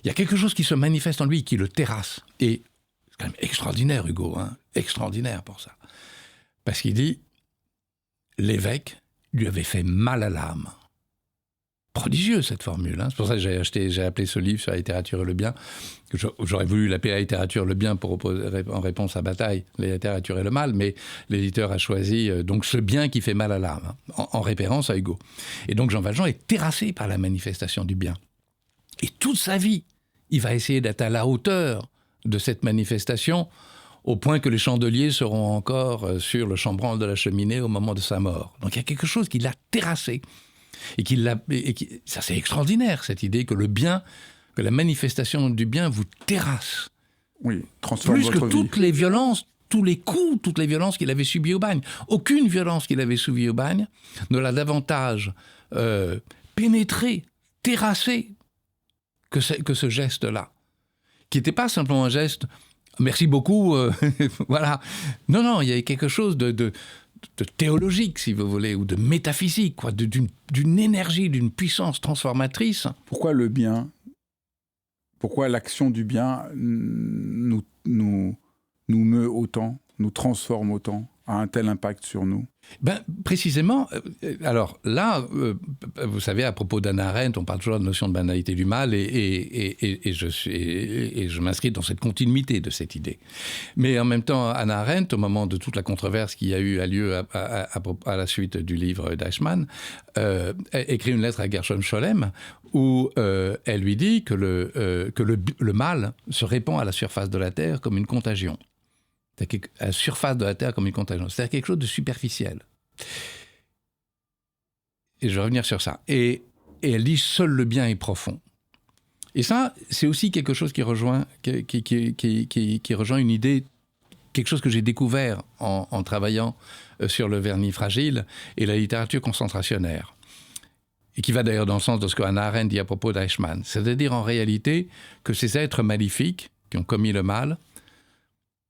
Il y a quelque chose qui se manifeste en lui, qui le terrasse. Et c'est quand même extraordinaire, Hugo, extraordinaire pour ça. Parce qu'il dit, l'évêque lui avait fait mal à l'âme. Prodigieux, cette formule. C'est pour ça que j'ai appelé ce livre sur la littérature et le bien. J'aurais voulu l'appeler la littérature et le bien en réponse à Bataille, la littérature et le mal, mais l'éditeur a choisi donc ce bien qui fait mal à l'âme, en référence à Hugo. Et donc Jean Valjean est terrassé par la manifestation du bien. Et toute sa vie, il va essayer d'être à la hauteur de cette manifestation, au point que les chandeliers seront encore sur le chambranle de la cheminée au moment de sa mort. Donc il y a quelque chose qui l'a terrassé. Ça c'est extraordinaire, cette idée que le bien, que la manifestation du bien vous terrasse. Oui, transforme plus votre que vie. Toutes les violences, tous les coups, toutes les violences qu'il avait subies au bagne. Aucune violence qu'il avait subie au bagne ne l'a davantage pénétré, terrassé que ce geste-là, qui n'était pas simplement un geste « merci beaucoup », voilà. Non, il y avait quelque chose de théologique, si vous voulez, ou de métaphysique, quoi, d'une énergie, d'une puissance transformatrice. Pourquoi le bien, pourquoi l'action du bien nous meut autant, nous transforme autant, a un tel impact sur nous ? Précisément, alors là, vous savez, à propos d'Hannah Arendt, on parle toujours de la notion de banalité du mal, et je m'inscris dans cette continuité de cette idée. Mais en même temps, Hannah Arendt, au moment de toute la controverse qui a eu lieu à la suite du livre d'Eichmann, écrit une lettre à Gershom Scholem où elle lui dit que le mal se répand à la surface de la Terre comme une contagion. À la surface de la Terre comme une contagion. C'est-à-dire quelque chose de superficiel. et je vais revenir sur ça. Et elle dit « Seul le bien est profond ». Et ça, c'est aussi quelque chose qui rejoint une idée, quelque chose que j'ai découvert en travaillant sur le vernis fragile et la littérature concentrationnaire. Et qui va d'ailleurs dans le sens de ce que Hannah Arendt dit à propos d'Eichmann. C'est-à-dire en réalité que ces êtres maléfiques qui ont commis le mal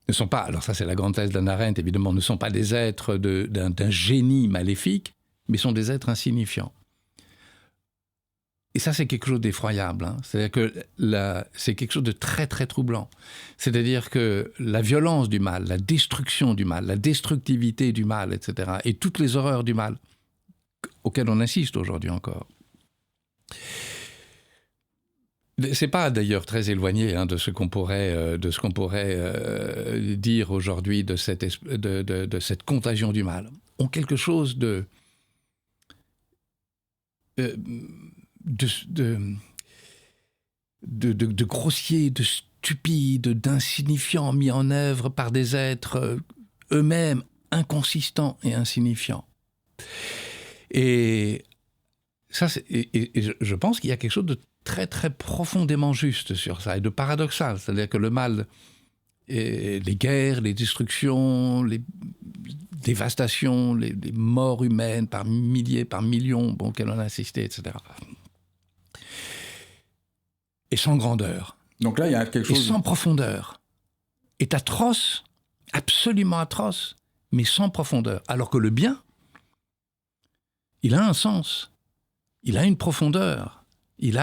ne sont pas, alors ça c'est la grande thèse d'Hannah Arendt évidemment, ne sont pas des êtres d'un génie maléfique, mais sont des êtres insignifiants. Et ça, c'est quelque chose d'effroyable. Hein. C'est-à-dire que c'est quelque chose de très, très troublant. C'est-à-dire que la violence du mal, la destruction du mal, la destructivité du mal, etc., et toutes les horreurs du mal, auxquelles on assiste aujourd'hui encore. C'est pas d'ailleurs très éloigné de ce qu'on pourrait, dire aujourd'hui de cette contagion du mal. Ont quelque chose de grossier, de stupide, d'insignifiant mis en œuvre par des êtres eux-mêmes inconsistants et insignifiants. Et ça, je pense qu'il y a quelque chose de très, très profondément juste sur ça, et de paradoxal. C'est-à-dire que le mal, les guerres, les destructions, les dévastations, les morts humaines par milliers, par millions, auxquelles on a assisté, etc., et sans grandeur. Donc là, il y a quelque chose... Et sans profondeur. Est atroce, absolument atroce, mais sans profondeur. Alors que le bien, il a un sens, il a une profondeur, il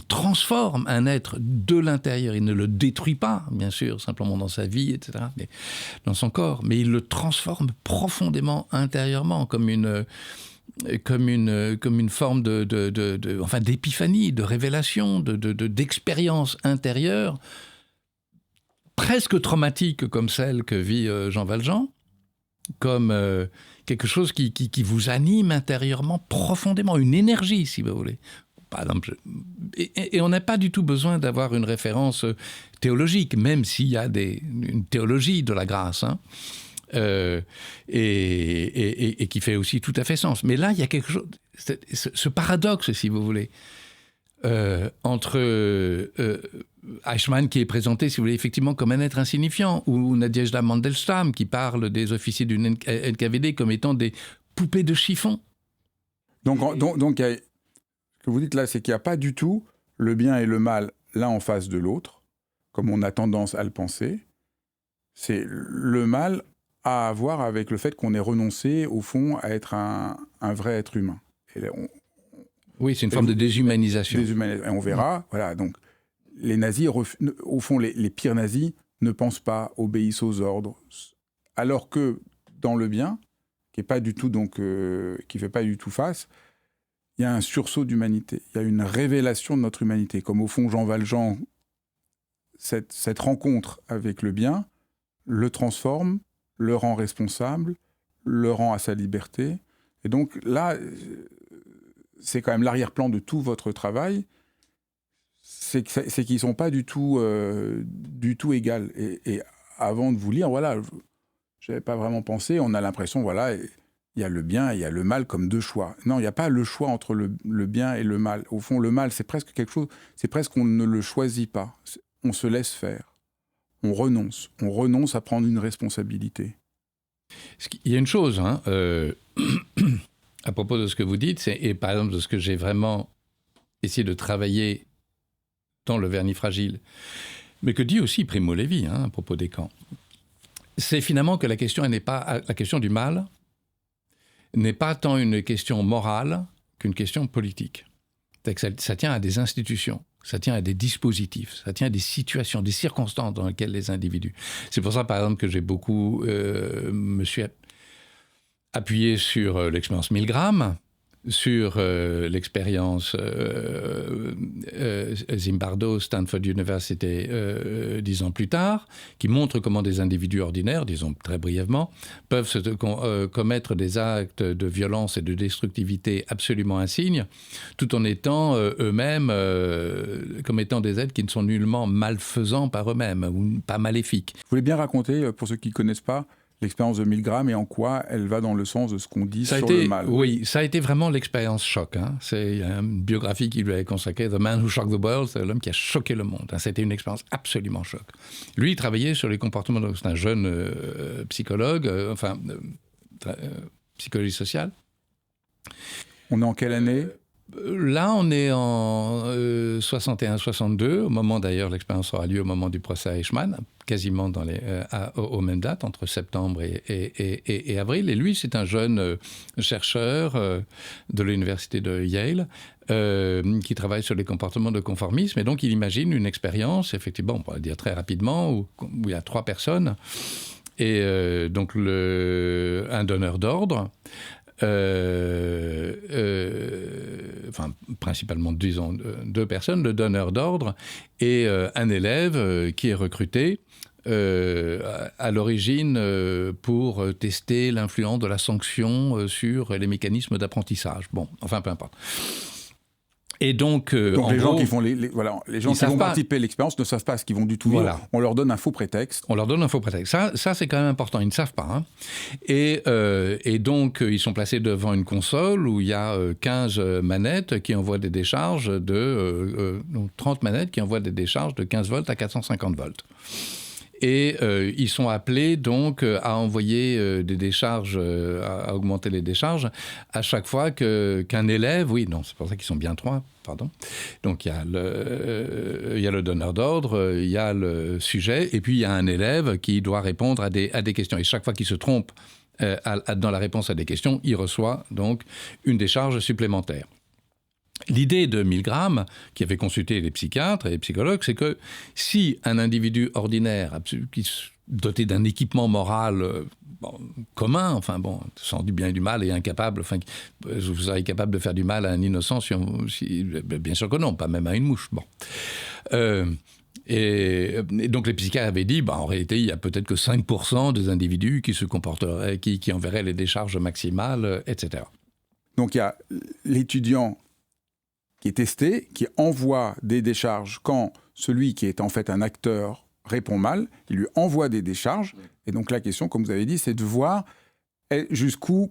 transforme un être de l'intérieur. Il ne le détruit pas, bien sûr, simplement dans sa vie, etc., mais dans son corps, mais il le transforme profondément intérieurement, comme une forme d'épiphanie, de révélation, d'expérience intérieure, presque traumatique comme celle que vit Jean Valjean, comme quelque chose qui vous anime intérieurement profondément, une énergie, si vous voulez. Par exemple, et on n'a pas du tout besoin d'avoir une référence théologique, même s'il y a une théologie de la grâce, hein. Et qui fait aussi tout à fait sens. Mais là, il y a quelque chose, ce paradoxe, si vous voulez, entre Eichmann, qui est présenté, si vous voulez, effectivement comme un être insignifiant, ou Nadezhda Mandelstam, qui parle des officiers du NKVD comme étant des poupées de chiffon. Donc ce que vous dites là, c'est qu'il n'y a pas du tout le bien et le mal l'un en face de l'autre, comme on a tendance à le penser. C'est le mal à voir avec le fait qu'on ait renoncé, au fond, à être un vrai être humain. Et là, oui, c'est une forme de déshumanisation. Et on verra, voilà, donc les nazis, au fond, les pires nazis ne pensent pas, obéissent aux ordres, alors que dans le bien, qui est pas du tout qui fait pas du tout face, il y a un sursaut d'humanité, il y a une révélation de notre humanité, comme au fond Jean Valjean, cette rencontre avec le bien le transforme, le rend responsable, le rend à sa liberté. Et donc là, c'est quand même l'arrière-plan de tout votre travail, c'est qu'ils ne sont pas du tout égales. Et avant de vous lire, voilà, je n'avais pas vraiment pensé, on a l'impression, voilà, il y a le bien et il y a le mal comme deux choix. Non, il n'y a pas le choix entre le bien et le mal. Au fond, le mal, c'est presque quelque chose, c'est presque qu'on ne le choisit pas. On se laisse faire. On renonce à prendre une responsabilité. Il y a une chose, hein, à propos de ce que vous dites, et par exemple de ce que j'ai vraiment essayé de travailler dans le vernis fragile, mais que dit aussi Primo Levi, hein, à propos des camps, c'est finalement que la question du mal n'est pas tant une question morale qu'une question politique. C'est-à-dire que ça tient à des institutions. Ça tient à des dispositifs, ça tient à des situations, des circonstances dans lesquelles les individus... C'est pour ça, par exemple, que j'ai beaucoup me suis appuyé sur l'expérience Milgram, sur l'expérience Zimbardo, Stanford University, 10 ans plus tard, qui montre comment des individus ordinaires, disons très brièvement, peuvent commettre des actes de violence et de destructivité absolument insignes, tout en étant eux-mêmes comme étant des êtres qui ne sont nullement malfaisants par eux-mêmes, ou pas maléfiques. Vous voulez bien raconter, pour ceux qui ne connaissent pas, l'expérience de Milgram et en quoi elle va dans le sens de ce qu'on dit sur le mal. Oui, ça a été vraiment l'expérience choc. Hein. Il y a une biographie qui lui est consacrée, The Man Who Shocked the World, c'est l'homme qui a choqué le monde. Hein. C'était une expérience absolument choc. Lui, il travaillait sur les comportements, c'est un jeune psychologue, psychologie sociale. On est en quelle année ? Là, on est en 61-62, au moment d'ailleurs, l'expérience aura lieu au moment du procès à Eichmann, quasiment aux mêmes dates, entre septembre et avril. Et lui, c'est un jeune chercheur de l'université de Yale qui travaille sur les comportements de conformisme. Et donc, il imagine une expérience, effectivement, on pourrait dire très rapidement, où il y a 3 personnes, et donc un donneur d'ordre, principalement, disons, 2 personnes, le donneur d'ordre et un élève qui est recruté à l'origine pour tester l'influence de la sanction sur les mécanismes d'apprentissage. Bon, enfin, peu importe. Et donc les gens qui font les gens qui vont participer à l'expérience ne savent pas ce qu'ils vont du tout vivre. On leur donne un faux prétexte. On leur donne un faux prétexte. Ça c'est quand même important. Ils ne savent pas. Hein. Et donc, ils sont placés devant une console où il y a 15 manettes qui envoient des décharges donc 30 manettes qui envoient des décharges de 15 volts à 450 volts. Et ils sont appelés donc à envoyer des décharges, à augmenter les décharges à chaque fois qu'un élève, c'est pour ça qu'ils sont bien 3, pardon. Donc il y a le donneur d'ordre, il y a le sujet, et puis il y a un élève qui doit répondre à des questions. Et chaque fois qu'il se trompe dans la réponse à des questions, il reçoit donc une décharge supplémentaire. L'idée de Milgram, qui avait consulté les psychiatres et les psychologues, c'est que si un individu ordinaire, doté d'un équipement moral commun, sans du bien et du mal, et incapable, vous seriez capable de faire du mal à un innocent, bien sûr que non, pas même à une mouche. Bon. Et donc les psychiatres avaient dit, en réalité, il y a peut-être que 5% des individus qui se comporteraient, qui enverraient les décharges maximales, etc. Donc il y a l'étudiant qui est testé, qui envoie des décharges quand celui qui est en fait un acteur répond mal, il lui envoie des décharges. Et donc la question, comme vous avez dit, c'est de voir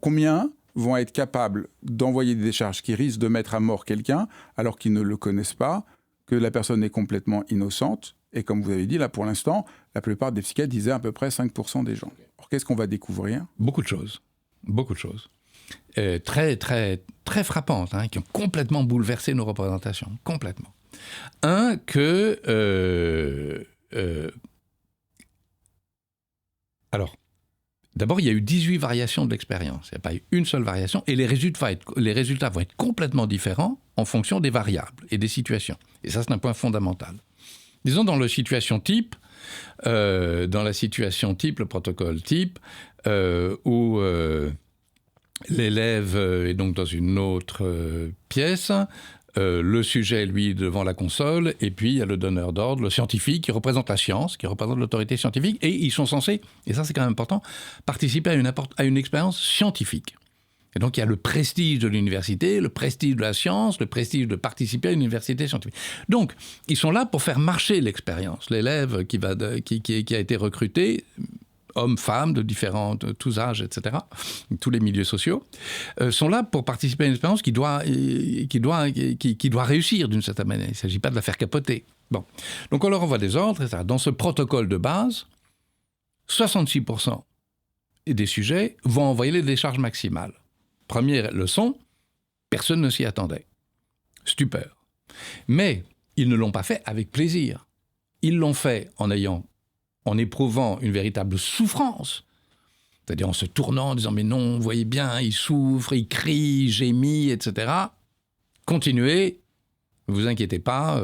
combien vont être capables d'envoyer des décharges qui risquent de mettre à mort quelqu'un alors qu'ils ne le connaissent pas, que la personne est complètement innocente. Et comme vous avez dit, là pour l'instant, la plupart des psychiatres disaient à peu près 5% des gens. Alors qu'est-ce qu'on va découvrir ? Beaucoup de choses. Très, très, très frappantes, qui ont complètement bouleversé nos représentations, complètement. Alors, d'abord, il y a eu 18 variations de l'expérience. Il n'y a pas eu une seule variation, et les résultats vont être complètement différents en fonction des variables et des situations. Et ça, c'est un point fondamental. Disons, dans la situation type, le protocole type, où l'élève est donc dans une autre pièce, le sujet, lui, devant la console, et puis il y a le donneur d'ordre, le scientifique, qui représente la science, qui représente l'autorité scientifique, et ils sont censés, et ça c'est quand même important, participer à une expérience scientifique. Et donc il y a le prestige de l'université, le prestige de la science, le prestige de participer à une université scientifique. Donc, ils sont là pour faire marcher l'expérience. L'élève qui a été recruté, hommes, femmes, de tous âges, etc., tous les milieux sociaux, sont là pour participer à une expérience qui doit réussir d'une certaine manière. Il ne s'agit pas de la faire capoter. Bon. Donc on leur envoie des ordres, etc. Dans ce protocole de base, 66% des sujets vont envoyer les décharges maximales. Première leçon, personne ne s'y attendait. Stupeur. Mais ils ne l'ont pas fait avec plaisir. Ils l'ont fait en éprouvant une véritable souffrance, c'est-à-dire en se tournant, en disant « mais non, vous voyez bien, il souffre, il crie, il gémit, etc. » Continuez, ne vous inquiétez pas,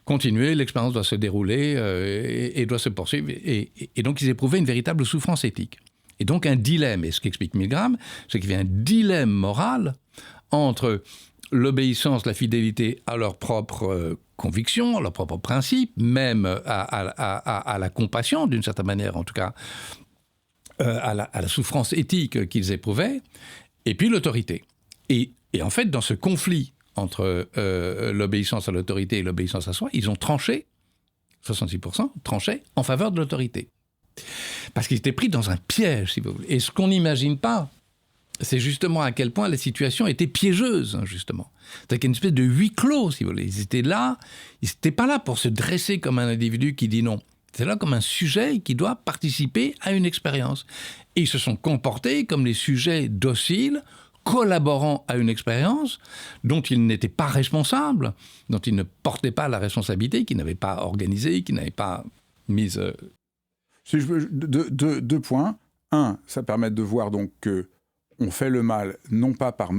continuez, l'expérience doit se dérouler et doit se poursuivre. Et donc, ils éprouvaient une véritable souffrance éthique. Et donc, un dilemme, et ce qu'explique Milgram, c'est qu'il y a un dilemme moral entre l'obéissance, la fidélité à leurs propres convictions, à leurs propres principes, même à la compassion, d'une certaine manière, en tout cas, à la souffrance éthique qu'ils éprouvaient, et puis l'autorité. Et en fait, dans ce conflit entre l'obéissance à l'autorité et l'obéissance à soi, ils ont tranché, 66%, tranché en faveur de l'autorité. Parce qu'ils étaient pris dans un piège, si vous voulez. Et ce qu'on n'imagine pas, c'est justement à quel point la situation était piégeuse, justement. C'est une espèce de huis clos, si vous voulez. Ils étaient là, ils n'étaient pas là pour se dresser comme un individu qui dit non. Ils étaient là comme un sujet qui doit participer à une expérience. Et ils se sont comportés comme les sujets dociles, collaborant à une expérience dont ils n'étaient pas responsables, dont ils ne portaient pas la responsabilité, qu'ils n'avaient pas organisée, qu'ils n'avaient pas mise... Si je veux, deux points. Un, ça permet de voir donc que on fait le mal, non pas par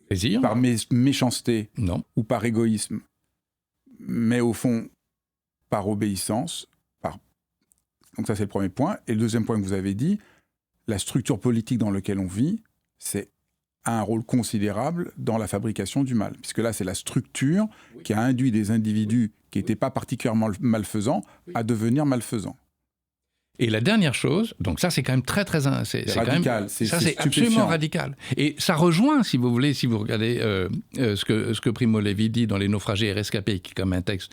plaisir, par méchanceté non. ou par égoïsme, mais au fond, par obéissance. Donc ça, c'est le premier point. Et le deuxième point que vous avez dit, la structure politique dans laquelle on vit, a un rôle considérable dans la fabrication du mal. Puisque là, c'est la structure qui a induit des individus qui n'étaient pas particulièrement malfaisants à devenir malfaisants. Et la dernière chose, donc ça c'est quand même très c'est radical, c'est absolument radical. Et ça rejoint, si vous voulez, si vous regardez ce que Primo Levi dit dans Les naufragés et rescapés, qui est comme un texte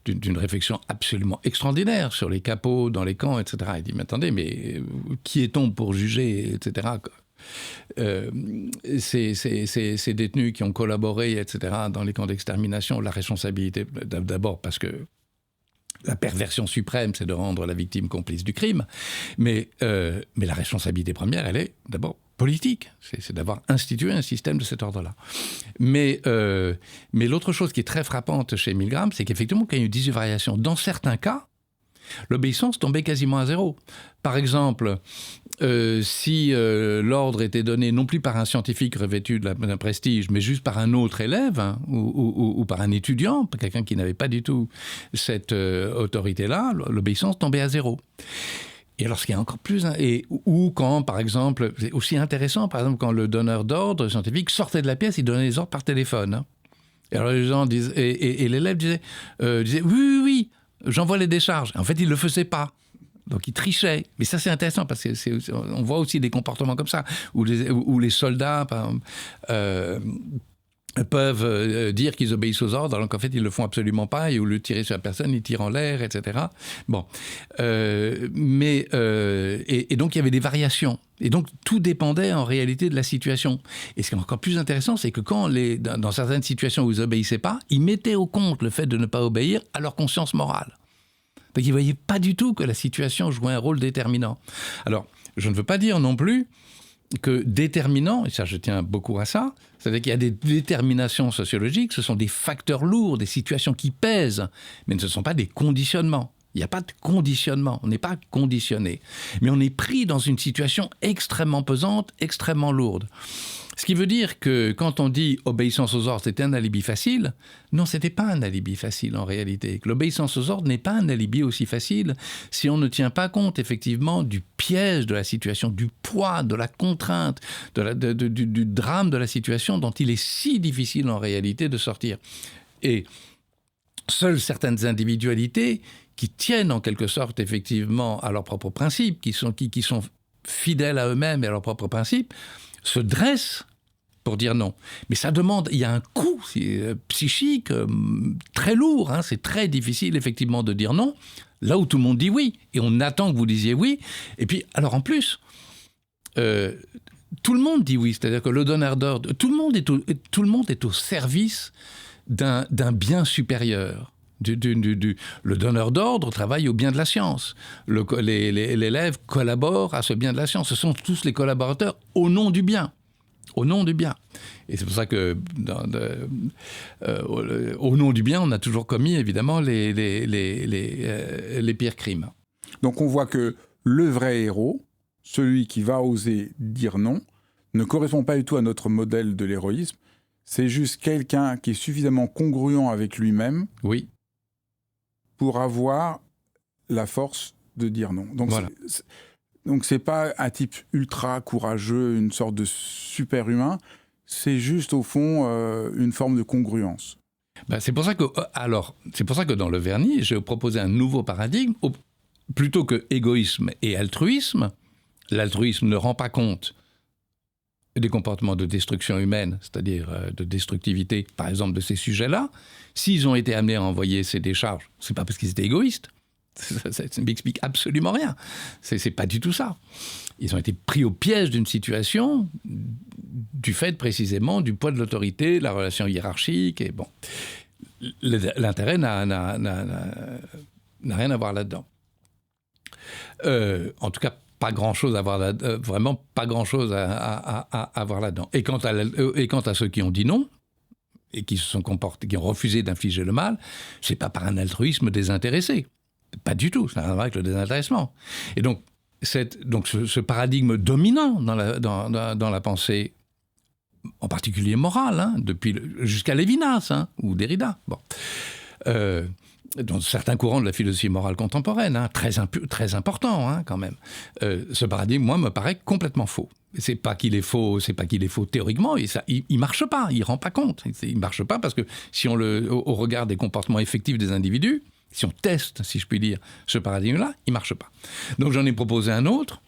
d'une réflexion absolument extraordinaire sur les capots dans les camps, etc. Il dit, mais attendez, mais qui est-on pour juger, etc. Ces détenus qui ont collaboré, etc., dans les camps d'extermination, la responsabilité, d'abord parce que la perversion suprême, c'est de rendre la victime complice du crime. Mais la responsabilité première, elle est d'abord politique. C'est d'avoir institué un système de cet ordre-là. Mais l'autre chose qui est très frappante chez Milgram, c'est qu'effectivement, quand il y a eu 18 variations, dans certains cas, l'obéissance tombait quasiment à zéro. Par exemple, si l'ordre était donné non plus par un scientifique revêtu d'un prestige, mais juste par un autre élève, hein, ou par un étudiant, quelqu'un qui n'avait pas du tout cette autorité-là, l'obéissance tombait à zéro. Et alors, ce qui est encore plus... ou quand, par exemple, c'est aussi intéressant, par exemple, quand le donneur d'ordre scientifique sortait de la pièce, il donnait les ordres par téléphone. Hein. Et alors, les gens disent... Et l'élève disait oui, j'envoie les décharges. En fait, il ne le faisait pas. Donc, il trichait. Mais ça, c'est intéressant parce qu'on voit aussi des comportements comme ça, où les soldats, par exemple, peuvent dire qu'ils obéissent aux ordres, alors qu'en fait, ils ne le font absolument pas, et au lieu de tirer sur la personne, ils tirent en l'air, etc. Bon. Et donc, il y avait des variations. Et donc, tout dépendait en réalité de la situation. Et ce qui est encore plus intéressant, c'est que dans certaines situations où ils n'obéissaient pas, ils mettaient au compte le fait de ne pas obéir à leur conscience morale. Donc, ils ne voyaient pas du tout que la situation jouait un rôle déterminant. Alors, je ne veux pas dire non plus que déterminant, et ça je tiens beaucoup à ça, c'est-à-dire qu'il y a des déterminations sociologiques, ce sont des facteurs lourds, des situations qui pèsent, mais ce ne sont pas des conditionnements. Il n'y a pas de conditionnement, on n'est pas conditionné. Mais on est pris dans une situation extrêmement pesante, extrêmement lourde. Ce qui veut dire que quand on dit obéissance aux ordres, c'était un alibi facile, non, ce n'était pas un alibi facile en réalité. L'obéissance aux ordres n'est pas un alibi aussi facile si on ne tient pas compte effectivement du piège de la situation, du poids, de la contrainte, du drame de la situation dont il est si difficile en réalité de sortir. Et seules certaines individualités qui tiennent en quelque sorte effectivement à leurs propres principes, qui sont fidèles à eux-mêmes et à leurs propres principes, se dressent pour dire non. Mais ça demande, il y a un coût psychique très lourd, hein, c'est très difficile effectivement de dire non, là où tout le monde dit oui, et on attend que vous disiez oui, et puis alors en plus, tout le monde dit oui, c'est-à-dire que le donneur d'ordre, tout le monde est au service d'un bien supérieur. Le donneur d'ordre travaille au bien de la science. L'élève collabore à ce bien de la science. Ce sont tous les collaborateurs au nom du bien. Au nom du bien. Et c'est pour ça que, au nom du bien, on a toujours commis, évidemment, les pires crimes. Donc on voit que le vrai héros, celui qui va oser dire non, ne correspond pas du tout à notre modèle de l'héroïsme. C'est juste quelqu'un qui est suffisamment congruent avec lui-même. Oui. Pour avoir la force de dire non. Donc, voilà. Donc c'est pas un type ultra courageux, une sorte de super-humain, c'est juste au fond une forme de congruence. C'est pour ça que dans le vernis, j'ai proposé un nouveau paradigme. Plutôt que égoïsme et altruisme, l'altruisme ne rend pas compte des comportements de destruction humaine, c'est-à-dire de destructivité, par exemple, de ces sujets-là. S'ils ont été amenés à envoyer ces décharges, c'est pas parce qu'ils étaient égoïstes, Ça ne m'explique absolument rien. C'est pas du tout ça. Ils ont été pris au piège d'une situation du fait précisément du poids de l'autorité, de la relation hiérarchique. Et bon, l'intérêt n'a rien à voir là-dedans. En tout cas, pas grand-chose à voir là-dedans. Vraiment pas grand-chose à voir là-dedans. Et quant à ceux qui ont dit non, et qui se sont comportés, qui ont refusé d'infliger le mal, c'est pas par un altruisme désintéressé. Pas du tout, ça n'a rien à voir avec le désintéressement. Et donc, ce paradigme dominant dans la pensée, en particulier morale, hein, jusqu'à Lévinas ou Derrida, dans certains courants de la philosophie morale contemporaine, hein, très important hein, quand même. Ce paradigme, moi, me paraît complètement faux. C'est pas qu'il est faux théoriquement, et ça, il marche pas, il rend pas compte. Il marche pas parce que si on au regard des comportements effectifs des individus, si on teste, si je puis dire, ce paradigme-là, il marche pas. Donc j'en ai proposé un autre,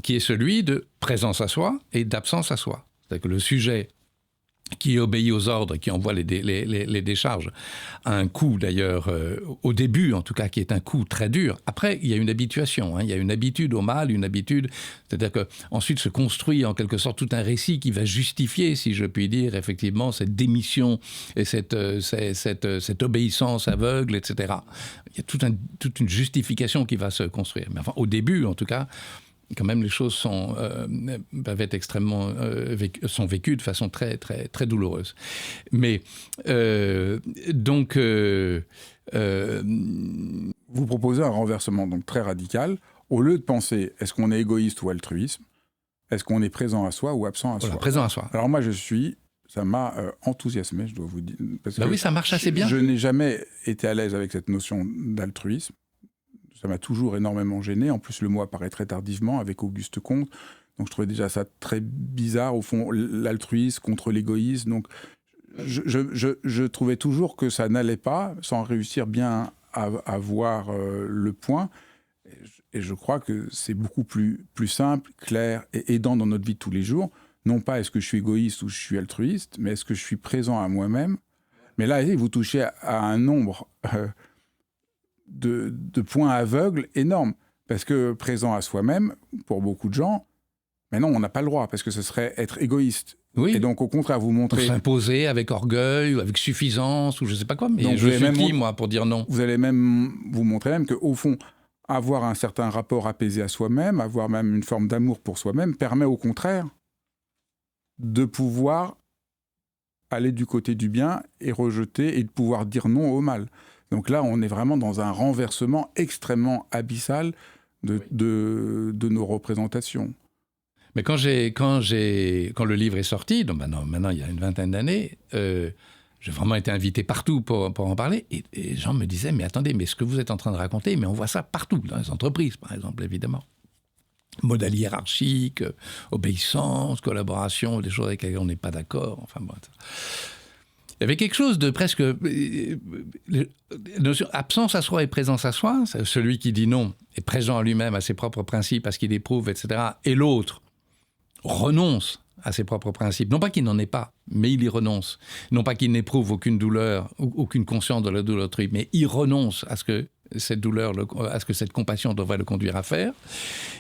qui est celui de présence à soi et d'absence à soi. C'est-à-dire que le sujet qui obéit aux ordres, qui envoie les décharges, a un coup d'ailleurs, au début en tout cas, qui est un coup très dur. Après, il y a une habituation, il y a une habitude au mal, c'est-à-dire qu'ensuite se construit en quelque sorte tout un récit qui va justifier, si je puis dire, effectivement, cette démission et cette obéissance aveugle, etc. Il y a toute une justification qui va se construire. Mais enfin, au début, en tout cas, quand même, les choses sont vécues de façon très, très, très douloureuse. Mais, vous proposez un renversement donc très radical. Au lieu de penser, est-ce qu'on est égoïste ou altruisme ? Est-ce qu'on est présent à soi ou absent à soi ? Présent à soi. Alors moi, ça m'a enthousiasmé, je dois vous dire. Parce que oui, ça marche assez bien. Je n'ai jamais été à l'aise avec cette notion d'altruisme. Ça m'a toujours énormément gêné. En plus, le mot apparaît très tardivement avec Auguste Comte. Donc, je trouvais déjà ça très bizarre, au fond, l'altruisme contre l'égoïsme. Donc, je trouvais toujours que ça n'allait pas, sans réussir bien à voir le point. Et je crois que c'est beaucoup plus simple, clair et aidant dans notre vie de tous les jours. Non pas est-ce que je suis égoïste ou je suis altruiste, mais est-ce que je suis présent à moi-même. Mais là, vous touchez à un nombre de points aveugles énormes. Parce que présent à soi-même, pour beaucoup de gens, mais non, on n'a pas le droit, parce que ce serait être égoïste. Oui. Et donc, au contraire, vous montrez... S'imposer avec orgueil, ou avec suffisance, ou je ne sais pas quoi, mais donc, je suis qui, moi, pour dire non ? Vous allez même vous montrer même qu'au fond, avoir un certain rapport apaisé à soi-même, avoir même une forme d'amour pour soi-même, permet au contraire de pouvoir aller du côté du bien et rejeter, et de pouvoir dire non au mal. Donc là, on est vraiment dans un renversement extrêmement abyssal de nos représentations. Mais quand le livre est sorti, donc maintenant il y a une vingtaine d'années, j'ai vraiment été invité partout pour en parler, et les gens me disaient, mais attendez, mais ce que vous êtes en train de raconter, mais on voit ça partout, dans les entreprises par exemple, évidemment. Modèle hiérarchique, obéissance, collaboration, des choses avec lesquelles on n'est pas d'accord, enfin bon... Il y avait quelque chose de presque... absence à soi et présence à soi, celui qui dit non est présent à lui-même, à ses propres principes, à ce qu'il éprouve, etc. Et l'autre renonce à ses propres principes. Non pas qu'il n'en ait pas, mais il y renonce. Non pas qu'il n'éprouve aucune douleur, aucune conscience de la douleur d'autrui, mais il renonce à ce que cette douleur, à ce que cette compassion devrait le conduire à faire.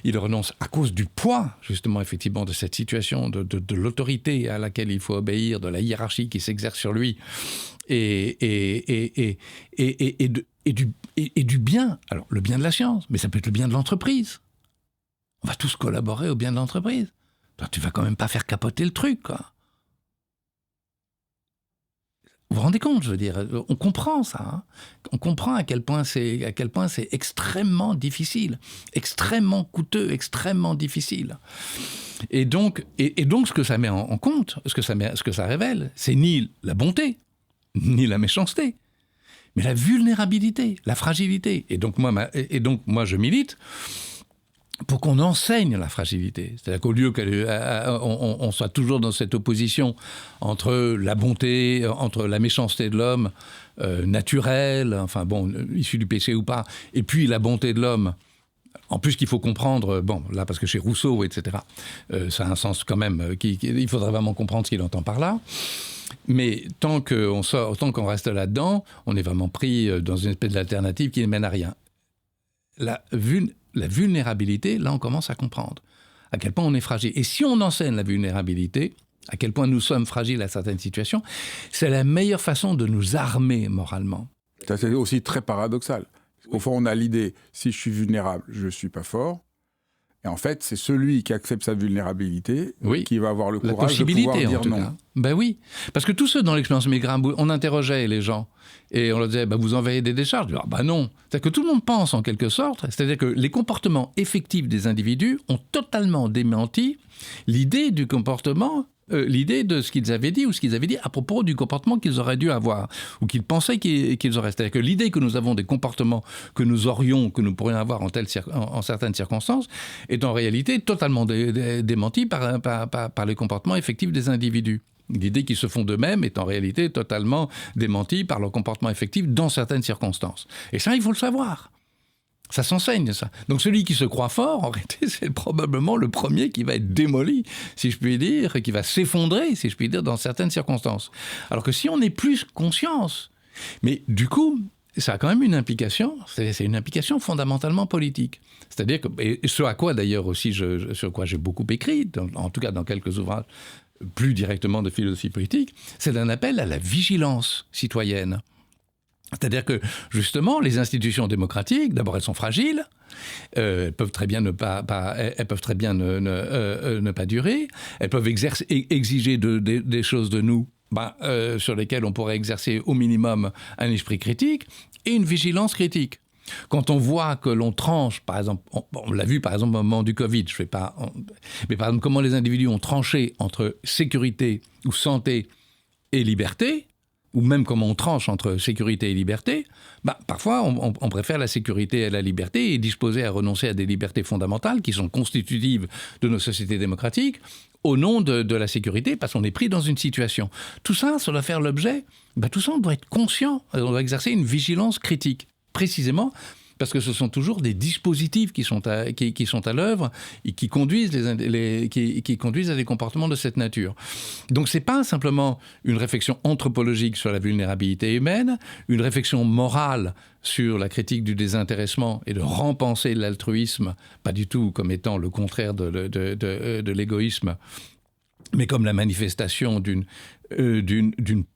Il renonce à cause du poids, justement, effectivement, de cette situation, de l'autorité à laquelle il faut obéir, de la hiérarchie qui s'exerce sur lui, et du bien. Alors, le bien de la science, mais ça peut être le bien de l'entreprise. On va tous collaborer au bien de l'entreprise. Toi, tu vas quand même pas faire capoter le truc, quoi. Vous vous rendez compte, je veux dire, on comprend ça. Hein. On comprend à quel point c'est extrêmement difficile, extrêmement coûteux, extrêmement difficile. Et donc ce que ça met en compte, ce que ça révèle, c'est ni la bonté, ni la méchanceté, mais la vulnérabilité, la fragilité. Et donc moi, je milite pour qu'on enseigne la fragilité. C'est-à-dire qu'au lieu qu'on soit toujours dans cette opposition entre la bonté, entre la méchanceté de l'homme naturelle, enfin bon, issue du péché ou pas, et puis la bonté de l'homme, en plus qu'il faut comprendre, bon, là parce que chez Rousseau, etc., ça a un sens quand même, il faudrait vraiment comprendre ce qu'il entend par là. Mais tant qu'on reste là-dedans, on est vraiment pris dans une espèce d'alternative qui ne mène à rien. la vulnérabilité, là on commence à comprendre à quel point on est fragile. Et si on enseigne la vulnérabilité, à quel point nous sommes fragiles à certaines situations, c'est la meilleure façon de nous armer moralement. Ça, c'est aussi très paradoxal. Au fond, on a l'idée, si je suis vulnérable, je ne suis pas fort. Et en fait, c'est celui qui accepte sa vulnérabilité qui va avoir le courage de pouvoir dire non. Cas. Ben oui, parce que tous ceux dans l'expérience Milgram, on interrogeait les gens et on leur disait vous envoyez des décharges. Ils disaient, non. C'est-à-dire que tout le monde pense en quelque sorte, c'est-à-dire que les comportements effectifs des individus ont totalement démenti l'idée du comportement, l'idée de ce qu'ils avaient dit ou ce qu'ils avaient dit à propos du comportement qu'ils auraient dû avoir ou qu'ils pensaient qu'ils auraient. C'est-à-dire que l'idée que nous avons des comportements que nous pourrions avoir en certaines circonstances est en réalité totalement démentie par les comportements effectifs des individus. L'idée qu'ils se font d'eux-mêmes est en réalité totalement démentie par leur comportement effectif dans certaines circonstances. Et ça, il faut le savoir. Ça s'enseigne, ça. Donc celui qui se croit fort, en réalité, c'est probablement le premier qui va être démoli, si je puis dire, et qui va s'effondrer, si je puis dire, dans certaines circonstances. Alors que si on est plus conscience, mais du coup, ça a quand même une implication, c'est une implication fondamentalement politique. C'est-à-dire que, et ce à quoi d'ailleurs aussi, sur quoi j'ai beaucoup écrit, en tout cas dans quelques ouvrages plus directement de philosophie politique, c'est un appel à la vigilance citoyenne. C'est-à-dire que, justement, les institutions démocratiques, d'abord, elles sont fragiles, elles peuvent très bien ne pas durer, elles peuvent exiger des choses de nous sur lesquelles on pourrait exercer au minimum un esprit critique et une vigilance critique. Quand on voit que l'on tranche, par exemple, on l'a vu par exemple au moment du Covid, mais par exemple comment les individus ont tranché entre sécurité ou santé et liberté, ou même comment on tranche entre sécurité et liberté, parfois on préfère la sécurité à la liberté et est disposé à renoncer à des libertés fondamentales qui sont constitutives de nos sociétés démocratiques au nom de la sécurité parce qu'on est pris dans une situation. Tout ça, ça doit faire l'objet, tout ça on doit être conscient, on doit exercer une vigilance critique, précisément parce que ce sont toujours des dispositifs qui sont à l'œuvre et qui conduisent, qui conduisent à des comportements de cette nature. Donc ce n'est pas simplement une réflexion anthropologique sur la vulnérabilité humaine, une réflexion morale sur la critique du désintéressement et de repenser l'altruisme, pas du tout comme étant le contraire de l'égoïsme, mais comme la manifestation d'une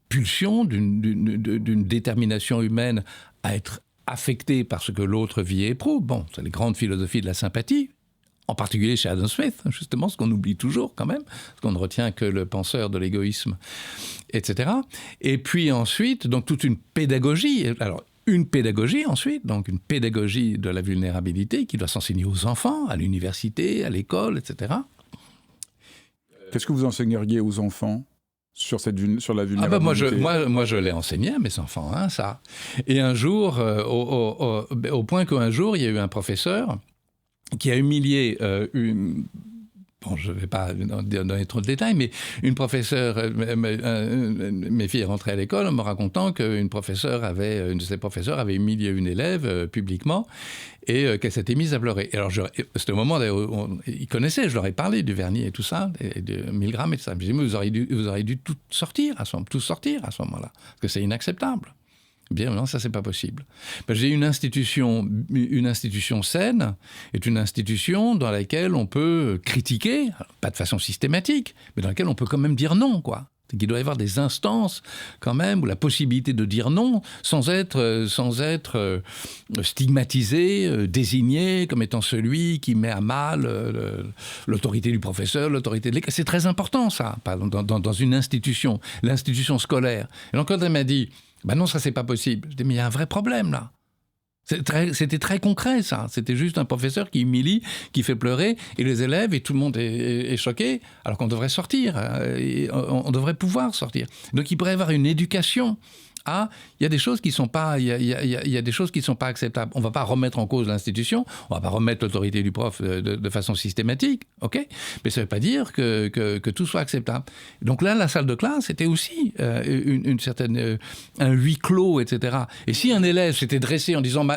pulsion, d'une détermination humaine à être affecté par ce que l'autre vit et éprouve. Bon, c'est les grandes philosophies de la sympathie, en particulier chez Adam Smith, justement, ce qu'on oublie toujours quand même, ce qu'on ne retient que le penseur de l'égoïsme, etc. Et puis ensuite, donc toute une pédagogie. Alors, une pédagogie ensuite, donc une pédagogie de la vulnérabilité qui doit s'enseigner aux enfants, à l'université, à l'école, etc. Qu'est-ce que vous enseigneriez aux enfants sur la vulnérabilité? Moi, je l'ai enseigné à mes enfants, ça. Et un jour, au point qu'un jour, il y a eu un professeur qui a humilié je ne vais pas donner trop de détails, mais une professeure, mes filles rentraient à l'école en me racontant une de ses professeurs avait humilié une élève publiquement et qu'elle s'était mise à pleurer. Et alors, c'était au moment où ils connaissaient, je leur ai parlé du vernis et tout ça, et de Milgram et tout ça. Je me dis, vous auriez dû tous sortir à ce moment-là, parce que c'est inacceptable. Bien, non, ça, c'est pas possible. J'ai une institution saine est une institution dans laquelle on peut critiquer, pas de façon systématique, mais dans laquelle on peut quand même dire non, quoi. Il doit y avoir des instances, quand même, où la possibilité de dire non, sans être stigmatisé, désigné comme étant celui qui met à mal l'autorité du professeur, l'autorité de l'école. C'est très important, ça, dans une institution, l'institution scolaire. Et donc, quand elle m'a dit non, ça, c'est pas possible. Je dis, mais il y a un vrai problème, là. C'était très concret, ça. C'était juste un professeur qui humilie, qui fait pleurer, et les élèves, et tout le monde est choqué, alors qu'on devrait sortir. On devrait pouvoir sortir. Donc, il pourrait y avoir une éducation. Il y a des choses qui sont pas, il y a des choses qui sont pas acceptables. On va pas remettre en cause l'institution, on va pas remettre l'autorité du prof de façon systématique, ok ? Mais ça veut pas dire que tout soit acceptable. Donc là, la salle de classe, c'était aussi une certaine un huis clos, etc. Et si un élève s'était dressé en disant,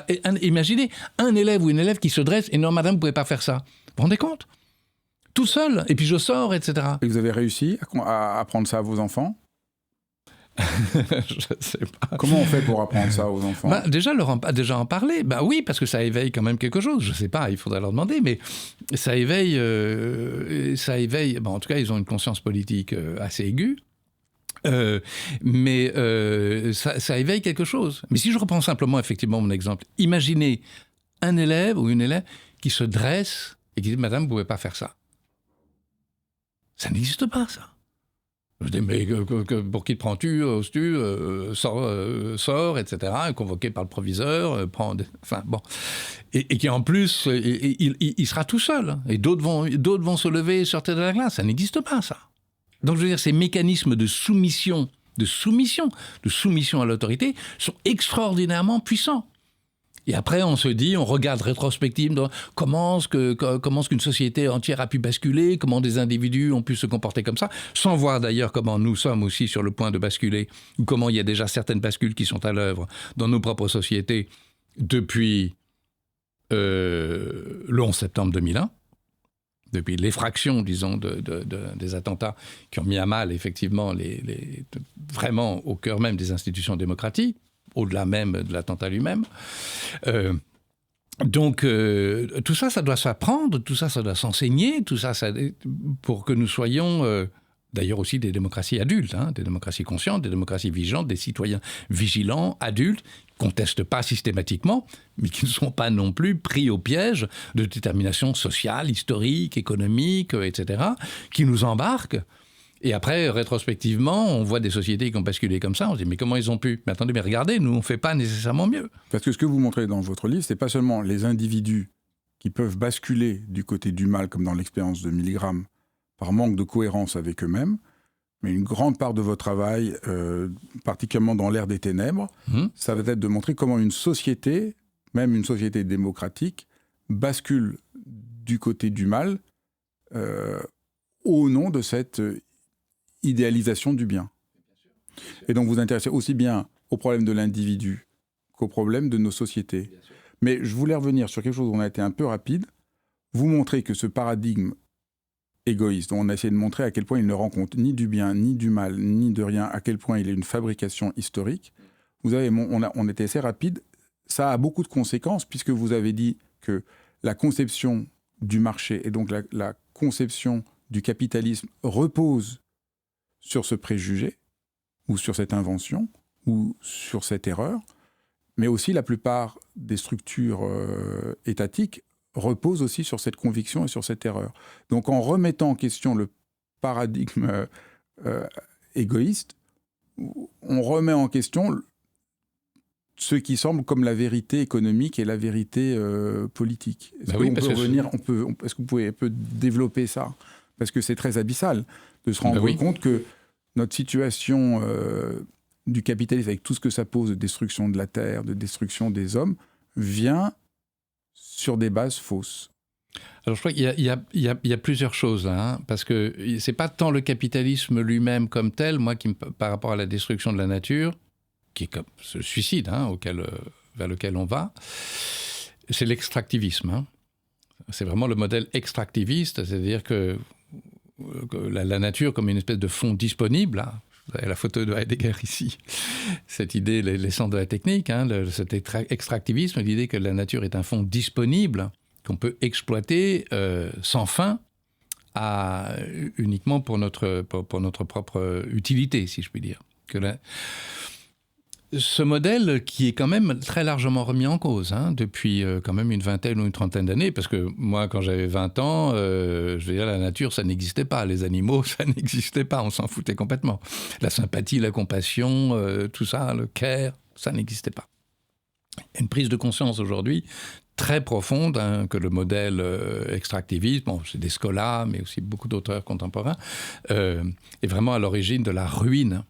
imaginez un élève ou une élève qui se dresse et non, madame, vous pouvez pas faire ça. Vous vous rendez compte ? Tout seul, et puis je sors, etc. Et vous avez réussi à apprendre ça à vos enfants ? Je sais pas. Comment on fait pour apprendre ça aux enfants? Déjà en parler. Oui, parce que ça éveille quand même quelque chose. Je sais pas, il faudrait leur demander, mais ça éveille. En tout cas, ils ont une conscience politique assez aiguë. Mais ça éveille quelque chose. Mais si je reprends simplement effectivement mon exemple, imaginez un élève ou une élève qui se dresse et qui dit « Madame, vous ne pouvez pas faire ça ». Ça n'existe pas, ça. Je dis « Mais pour qui te prends-tu, oses-tu, sors, etc. » Convoqué par le proviseur, enfin bon. Et qui en plus, il sera tout seul. Et d'autres vont se lever et sortir de la classe. Ça n'existe pas, ça. Donc, je veux dire, ces mécanismes de soumission à l'autorité sont extraordinairement puissants. Et après, on se dit, on regarde rétrospectivement comment est-ce qu'une société entière a pu basculer, comment des individus ont pu se comporter comme ça, sans voir d'ailleurs comment nous sommes aussi sur le point de basculer, ou comment il y a déjà certaines bascules qui sont à l'œuvre dans nos propres sociétés depuis le 11 septembre 2001. Depuis l'effraction, disons, des attentats qui ont mis à mal, effectivement, vraiment au cœur même des institutions démocratiques, au-delà même de l'attentat lui-même. Donc, tout ça, ça doit s'apprendre, tout ça, ça doit s'enseigner, tout ça, pour que nous soyons... D'ailleurs aussi des démocraties adultes, des démocraties conscientes, des démocraties vigilantes, des citoyens vigilants, adultes, qui ne contestent pas systématiquement, mais qui ne sont pas non plus pris au piège de déterminations sociales, historiques, économiques, etc., qui nous embarquent. Et après, rétrospectivement, on voit des sociétés qui ont basculé comme ça, on se dit « mais comment ils ont pu ?» Mais attendez, mais regardez, nous, on ne fait pas nécessairement mieux. Parce que ce que vous montrez dans votre livre, ce n'est pas seulement les individus qui peuvent basculer du côté du mal, comme dans l'expérience de Milgram, par manque de cohérence avec eux-mêmes, mais une grande part de votre travail, particulièrement dans l'ère des ténèbres, ça va être de montrer comment une société, même une société démocratique, bascule du côté du mal au nom de cette idéalisation du bien. Et donc vous vous intéressez aussi bien au problème de l'individu qu'au problème de nos sociétés. Mais je voulais revenir sur quelque chose où on a été un peu rapide. Vous montrez que ce paradigme égoïste, dont on a essayé de montrer à quel point il ne rend compte ni du bien, ni du mal, ni de rien, à quel point il est une fabrication historique. On était assez rapide. Ça a beaucoup de conséquences, puisque vous avez dit que la conception du marché, et donc la conception du capitalisme, repose sur ce préjugé, ou sur cette invention, ou sur cette erreur, mais aussi la plupart des structures étatiques repose aussi sur cette conviction et sur cette erreur. Donc en remettant en question le paradigme égoïste, on remet en question ce qui semble comme la vérité économique et la vérité politique. Est-ce que vous pouvez un peu développer ça? Parce que c'est très abyssal de se rendre compte que notre situation du capitalisme, avec tout ce que ça pose de destruction de la terre, de destruction des hommes, vient sur des bases fausses. Alors je crois qu'il y a plusieurs choses là, parce que c'est pas tant le capitalisme lui-même comme tel, par rapport à la destruction de la nature, qui est comme ce suicide vers lequel on va, c'est l'extractivisme. C'est vraiment le modèle extractiviste, c'est-à-dire que la nature comme une espèce de fonds disponible. Vous avez la photo de Heidegger ici. Cette idée, les centres de la technique, cet extractivisme, l'idée que la nature est un fonds disponible qu'on peut exploiter sans fin, uniquement pour notre propre utilité, si je puis dire. Ce modèle qui est quand même très largement remis en cause depuis quand même une vingtaine ou une trentaine d'années, parce que moi, quand j'avais 20 ans, je veux dire, la nature, ça n'existait pas. Les animaux, ça n'existait pas. On s'en foutait complètement. La sympathie, la compassion, tout ça, le care, ça n'existait pas. Une prise de conscience aujourd'hui très profonde que le modèle extractiviste, c'est des Scola, mais aussi beaucoup d'auteurs contemporains, est vraiment à l'origine de la ruine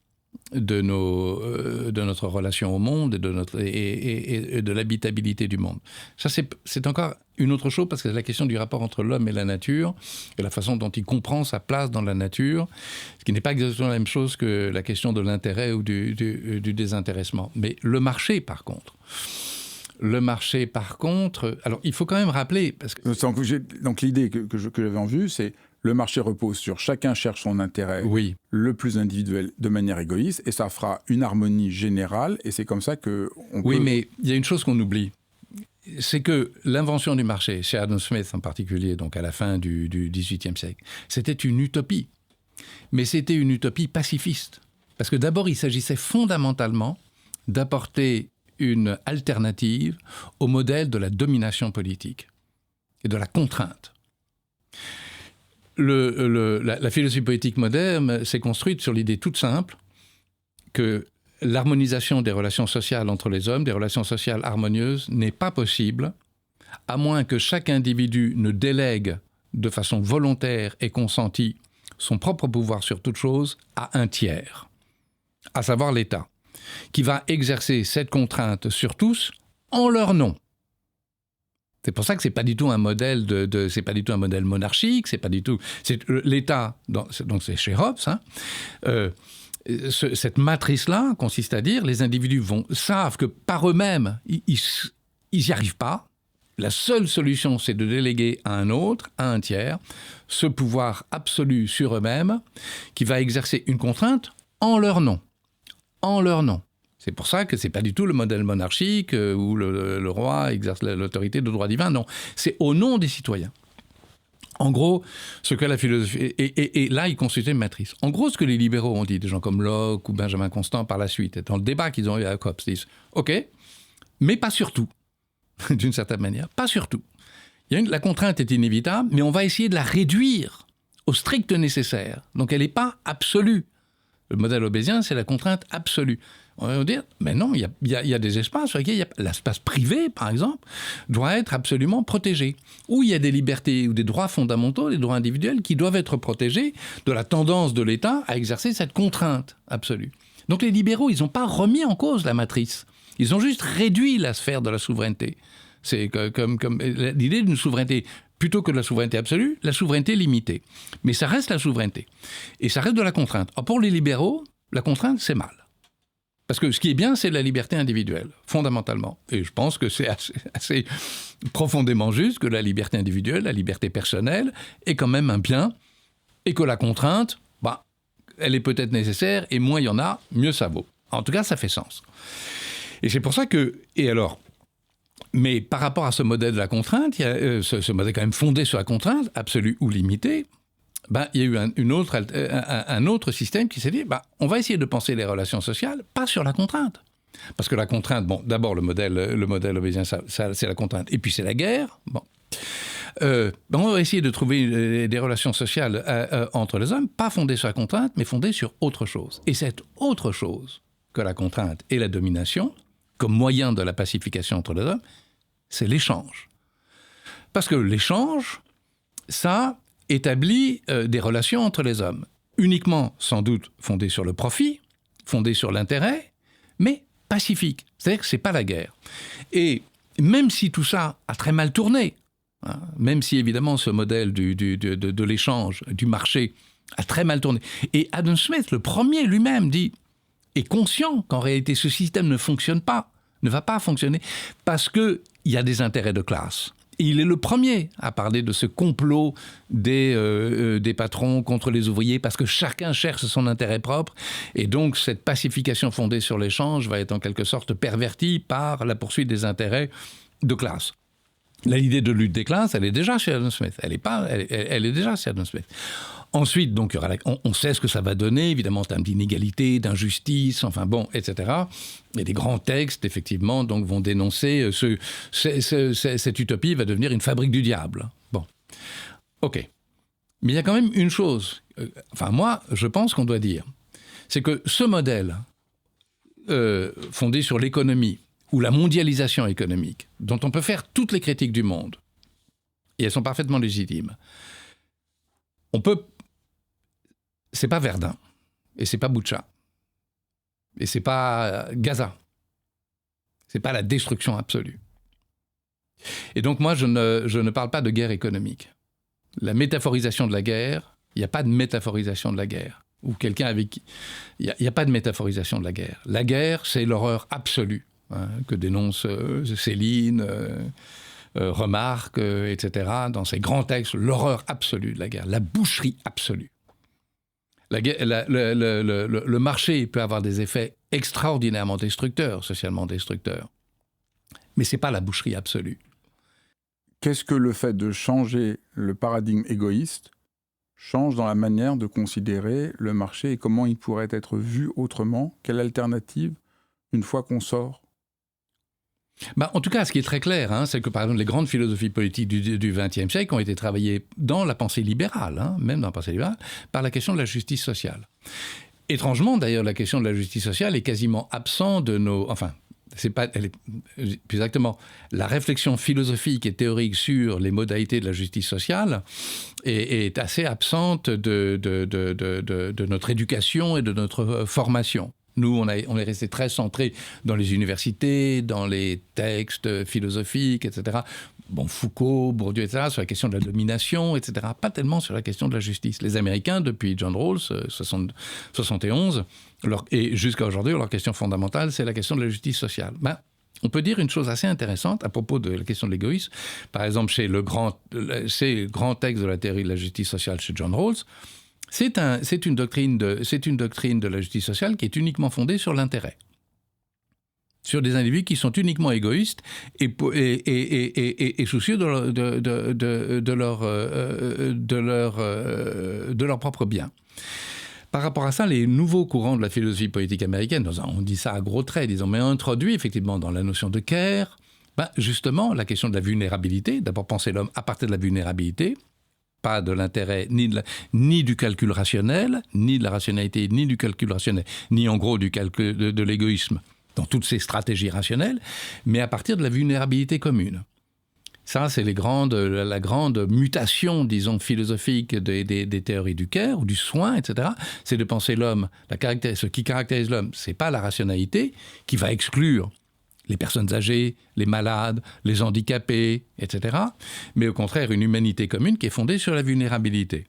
de notre relation au monde et de l'habitabilité du monde. Ça, c'est encore une autre chose, parce que c'est la question du rapport entre l'homme et la nature, et la façon dont il comprend sa place dans la nature, ce qui n'est pas exactement la même chose que la question de l'intérêt ou du désintéressement. Mais le marché, par contre, alors il faut quand même rappeler... Parce que... Donc l'idée que j'avais en vue, c'est Le marché repose sur chacun cherche son intérêt le plus individuel de manière égoïste, et ça fera une harmonie générale, et c'est comme ça que Oui, mais il y a une chose qu'on oublie. C'est que l'invention du marché, chez Adam Smith en particulier, donc à la fin du XVIIIe siècle, c'était une utopie. Mais c'était une utopie pacifiste. Parce que d'abord, il s'agissait fondamentalement d'apporter une alternative au modèle de la domination politique et de la contrainte. La philosophie politique moderne s'est construite sur l'idée toute simple que l'harmonisation des relations sociales entre les hommes, des relations sociales harmonieuses, n'est pas possible à moins que chaque individu ne délègue de façon volontaire et consentie son propre pouvoir sur toute chose à un tiers, à savoir l'État, qui va exercer cette contrainte sur tous en leur nom. C'est pour ça que c'est pas du tout un modèle c'est pas du tout un modèle monarchique, c'est pas du tout l'État. Donc c'est chez Hobbes. Cette matrice-là consiste à dire les individus savent que par eux-mêmes ils n'y arrivent pas. La seule solution, c'est de déléguer à un autre, à un tiers, ce pouvoir absolu sur eux-mêmes, qui va exercer une contrainte en leur nom. En leur nom. C'est pour ça que c'est pas du tout le modèle monarchique où le roi exerce l'autorité de droit divin. Non, c'est au nom des citoyens. En gros, ce que la philosophie... Et là, ils constituent une matrice. En gros, ce que les libéraux ont dit, des gens comme Locke ou Benjamin Constant par la suite, dans le débat qu'ils ont eu avec Hobbes, ils disent « Ok, mais pas surtout. » D'une certaine manière, pas surtout. La contrainte est inévitable, mais on va essayer de la réduire au strict nécessaire. Donc elle n'est pas absolue. Le modèle hobbésien, c'est la contrainte absolue. On va dire, mais non, il y a des espaces sur lesquels l'espace privé, par exemple, doit être absolument protégé. Où il y a des libertés ou des droits fondamentaux, des droits individuels qui doivent être protégés de la tendance de l'État à exercer cette contrainte absolue. Donc les libéraux, ils n'ont pas remis en cause la matrice. Ils ont juste réduit la sphère de la souveraineté. C'est comme l'idée d'une souveraineté, plutôt que de la souveraineté absolue, la souveraineté limitée. Mais ça reste la souveraineté. Et ça reste de la contrainte. Or, pour les libéraux, la contrainte, c'est mal. Parce que ce qui est bien, c'est la liberté individuelle, fondamentalement. Et je pense que c'est assez profondément juste que la liberté individuelle, la liberté personnelle, est quand même un bien, et que la contrainte, elle est peut-être nécessaire, et moins il y en a, mieux ça vaut. En tout cas, ça fait sens. Et c'est pour ça que... Et alors, mais par rapport à ce modèle de la contrainte, il y a, ce modèle quand même fondé sur la contrainte, absolue ou limitée, il y a eu un autre système qui s'est dit, on va essayer de penser les relations sociales, pas sur la contrainte. Parce que la contrainte, d'abord le modèle hobbésien, c'est la contrainte, et puis c'est la guerre. On va essayer de trouver des relations sociales entre les hommes, pas fondées sur la contrainte, mais fondées sur autre chose. Et cette autre chose que la contrainte et la domination, comme moyen de la pacification entre les hommes, c'est l'échange. Parce que l'échange, ça établit des relations entre les hommes, uniquement, sans doute, fondées sur le profit, fondées sur l'intérêt, mais pacifiques. C'est-à-dire que ce n'est pas la guerre. Et même si tout ça a très mal tourné, même si évidemment ce modèle de l'échange, du marché, a très mal tourné, et Adam Smith, le premier lui-même, est conscient qu'en réalité ce système ne fonctionne pas, ne va pas fonctionner, parce qu'il y a des intérêts de classe. Et il est le premier à parler de ce complot des patrons contre les ouvriers, parce que chacun cherche son intérêt propre, et donc cette pacification fondée sur l'échange va être en quelque sorte pervertie par la poursuite des intérêts de classe. L'idée de lutte des classes, elle est déjà chez Adam Smith. Elle est déjà chez Adam Smith. Ensuite, donc, on sait ce que ça va donner, évidemment, en termes d'inégalité, d'injustice, etc. Et des grands textes, effectivement, donc, vont dénoncer cette utopie va devenir une fabrique du diable. Bon, ok. Mais il y a quand même une chose, moi, je pense qu'on doit dire, c'est que ce modèle fondé sur l'économie, ou la mondialisation économique, dont on peut faire toutes les critiques du monde, et elles sont parfaitement légitimes, c'est pas Verdun, et c'est pas Boutcha, et c'est pas Gaza, c'est pas la destruction absolue. Et donc moi, je ne parle pas de guerre économique. La métaphorisation de la guerre, il n'y a pas de métaphorisation de la guerre. Ou quelqu'un avec qui... Il n'y a pas de métaphorisation de la guerre. La guerre, c'est l'horreur absolue, que dénonce Céline, Remarque, etc., dans ses grands textes, l'horreur absolue de la guerre, la boucherie absolue. Le marché peut avoir des effets extraordinairement destructeurs, socialement destructeurs, mais ce n'est pas la boucherie absolue. Qu'est-ce que le fait de changer le paradigme égoïste change dans la manière de considérer le marché et comment il pourrait être vu autrement? Quelle alternative une fois qu'on sort? En tout cas, ce qui est très clair, c'est que par exemple les grandes philosophies politiques du XXe siècle ont été travaillées dans la pensée libérale, même dans la pensée libérale, par la question de la justice sociale. Étrangement, d'ailleurs, la question de la justice sociale est quasiment absente de nos... Enfin, plus exactement, la réflexion philosophique et théorique sur les modalités de la justice sociale est assez absente de notre éducation et de notre formation. Nous, on est resté très centré dans les universités, dans les textes philosophiques, etc. Foucault, Bourdieu, etc., sur la question de la domination, etc. Pas tellement sur la question de la justice. Les Américains, depuis John Rawls, 71, et jusqu'à aujourd'hui, leur question fondamentale, c'est la question de la justice sociale. On peut dire une chose assez intéressante à propos de la question de l'égoïsme. Par exemple, c'est le grand texte de la théorie de la justice sociale chez John Rawls. C'est une doctrine de la justice sociale qui est uniquement fondée sur l'intérêt. Sur des individus qui sont uniquement égoïstes et soucieux de leur propre bien. Par rapport à ça, les nouveaux courants de la philosophie politique américaine, on dit ça à gros traits, disons, mais ont introduit effectivement dans la notion de care, justement la question de la vulnérabilité, d'abord penser l'homme à partir de la vulnérabilité, pas de l'intérêt, ni du calcul rationnel, ni de la rationalité, ni du calcul rationnel, ni en gros du calcul de l'égoïsme dans toutes ces stratégies rationnelles, mais à partir de la vulnérabilité commune. Ça, c'est la grande mutation, disons, philosophique des théories du care ou du soin, etc. C'est de penser l'homme, ce qui caractérise l'homme, c'est pas la rationalité qui va exclure les personnes âgées, les malades, les handicapés, etc. Mais au contraire, une humanité commune qui est fondée sur la vulnérabilité.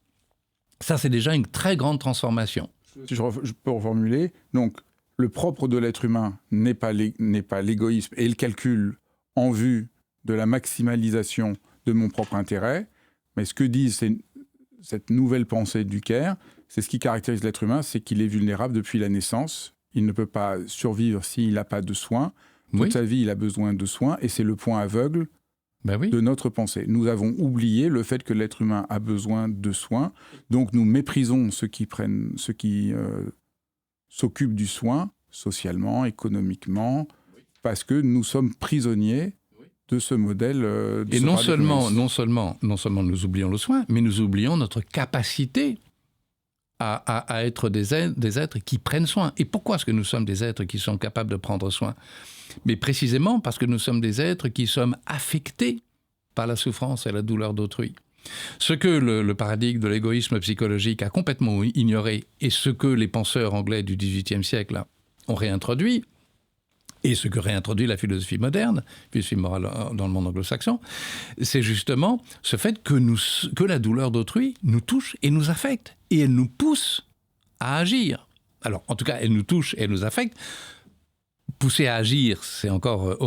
Ça, c'est déjà une très grande transformation. Si je peux reformuler, donc le propre de l'être humain n'est pas l'égoïsme et le calcul en vue de la maximalisation de mon propre intérêt, mais ce que dit cette nouvelle pensée du care, c'est ce qui caractérise l'être humain, c'est qu'il est vulnérable depuis la naissance. Il ne peut pas survivre s'il n'a pas de soins. Toute sa vie, il a besoin de soins, et c'est le point aveugle de notre pensée. Nous avons oublié le fait que l'être humain a besoin de soins, donc nous méprisons ceux qui s'occupent du soin, socialement, économiquement, parce que nous sommes prisonniers de ce modèle. Et non seulement nous oublions le soin, mais nous oublions notre capacité à être des êtres qui prennent soin. Et pourquoi est-ce que nous sommes des êtres qui sont capables de prendre soin? Mais précisément parce que nous sommes des êtres qui sommes affectés par la souffrance et la douleur d'autrui. Ce que le paradigme de l'égoïsme psychologique a complètement ignoré et ce que les penseurs anglais du XVIIIe siècle ont réintroduit, et ce que réintroduit la philosophie moderne, philosophie morale dans le monde anglo-saxon, c'est justement ce fait que la douleur d'autrui nous touche et nous affecte, et elle nous pousse à agir. Alors, en tout cas, elle nous touche et elle nous affecte. Pousser à agir, c'est encore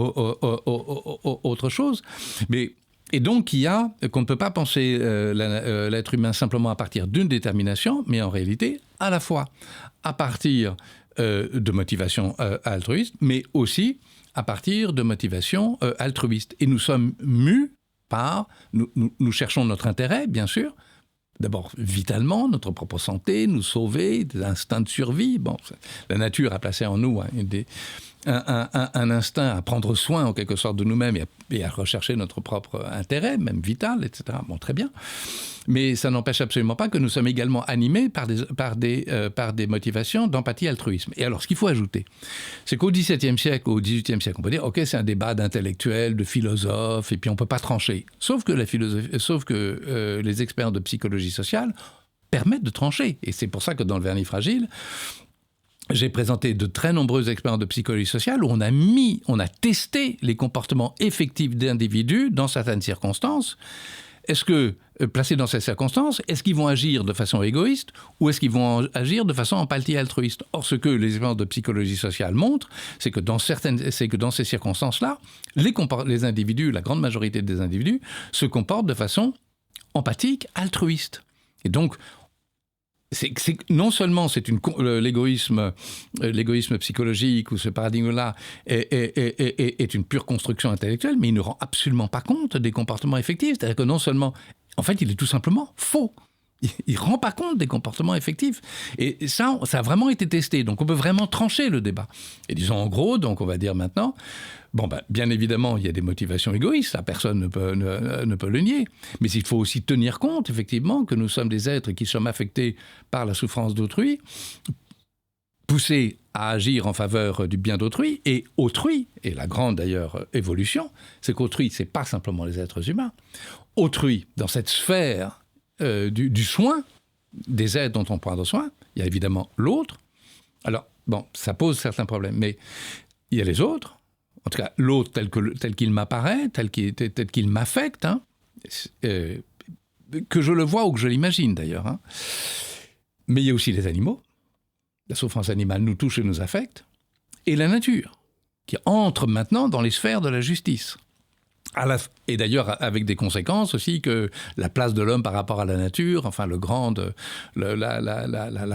autre chose. Et donc, qu'on ne peut pas penser l'être humain simplement à partir d'une détermination, mais en réalité, à la fois à partir de motivation altruiste, mais aussi à partir de motivation altruiste. Et nous sommes mus par... Nous cherchons notre intérêt, bien sûr, d'abord vitalement, notre propre santé, nous sauver, des instincts de survie. La nature a placé en nous un instinct à prendre soin en quelque sorte de nous-mêmes et à rechercher notre propre intérêt, même vital, etc. Très bien. Mais ça n'empêche absolument pas que nous sommes également animés par des motivations d'empathie altruisme. Et alors, ce qu'il faut ajouter, c'est qu'au XVIIe siècle, au XVIIIe siècle, on peut dire, ok, c'est un débat d'intellectuels, de philosophes, et puis on ne peut pas trancher. Sauf que les experts de psychologie sociale permettent de trancher. Et c'est pour ça que dans le Vernis fragile, j'ai présenté de très nombreuses expériences de psychologie sociale où on a testé les comportements effectifs d'individus dans certaines circonstances. Est-ce que placés dans ces circonstances, est-ce qu'ils vont agir de façon égoïste ou est-ce qu'ils vont agir de façon empathie altruiste? Or, ce que les expériences de psychologie sociale montrent, c'est que dans ces circonstances-là, les individus, la grande majorité des individus, se comportent de façon empathique, altruiste. Et donc, non seulement l'égoïsme psychologique ou ce paradigme-là est une pure construction intellectuelle, mais il ne rend absolument pas compte des comportements effectifs. C'est-à-dire que non seulement, en fait, il est tout simplement faux. Il ne rend pas compte des comportements effectifs. Et ça a vraiment été testé. Donc on peut vraiment trancher le débat. Et disons en gros, donc on va dire maintenant, bien évidemment, il y a des motivations égoïstes, ça personne ne peut le nier. Mais il faut aussi tenir compte, effectivement, que nous sommes des êtres qui sommes affectés par la souffrance d'autrui, poussés à agir en faveur du bien d'autrui, et autrui, et la grande d'ailleurs évolution, c'est qu'autrui, ce n'est pas simplement les êtres humains. Autrui, dans cette sphère du soin, des êtres dont on prend soin, il y a évidemment l'autre. Alors, ça pose certains problèmes, mais il y a les autres, en tout cas l'autre tel qu'il m'apparaît, tel qu'il m'affecte, que je le vois ou que je l'imagine d'ailleurs. Mais il y a aussi les animaux. La souffrance animale nous touche et nous affecte. Et la nature, qui entre maintenant dans les sphères de la justice. Et d'ailleurs, avec des conséquences aussi, que la place de l'homme par rapport à la nature, enfin, la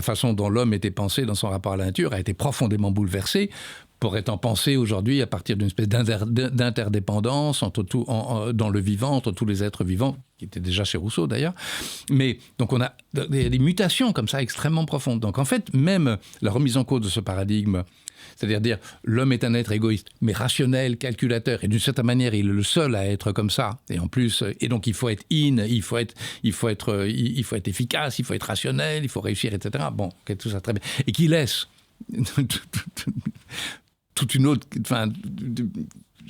façon dont l'homme était pensé dans son rapport à la nature a été profondément bouleversée, pourrait-on penser aujourd'hui à partir d'une espèce d'interdépendance dans le vivant, entre tous les êtres vivants, qui était déjà chez Rousseau d'ailleurs. Mais donc il y a des mutations comme ça extrêmement profondes. Donc en fait, même la remise en cause de ce paradigme, c'est-à-dire dire l'homme est un être égoïste, mais rationnel, calculateur, et d'une certaine manière, il est le seul à être comme ça. Et en plus, et donc il faut être il faut être efficace, il faut être rationnel, il faut réussir, etc. Tout ça très bien. Et qui laisse toute une autre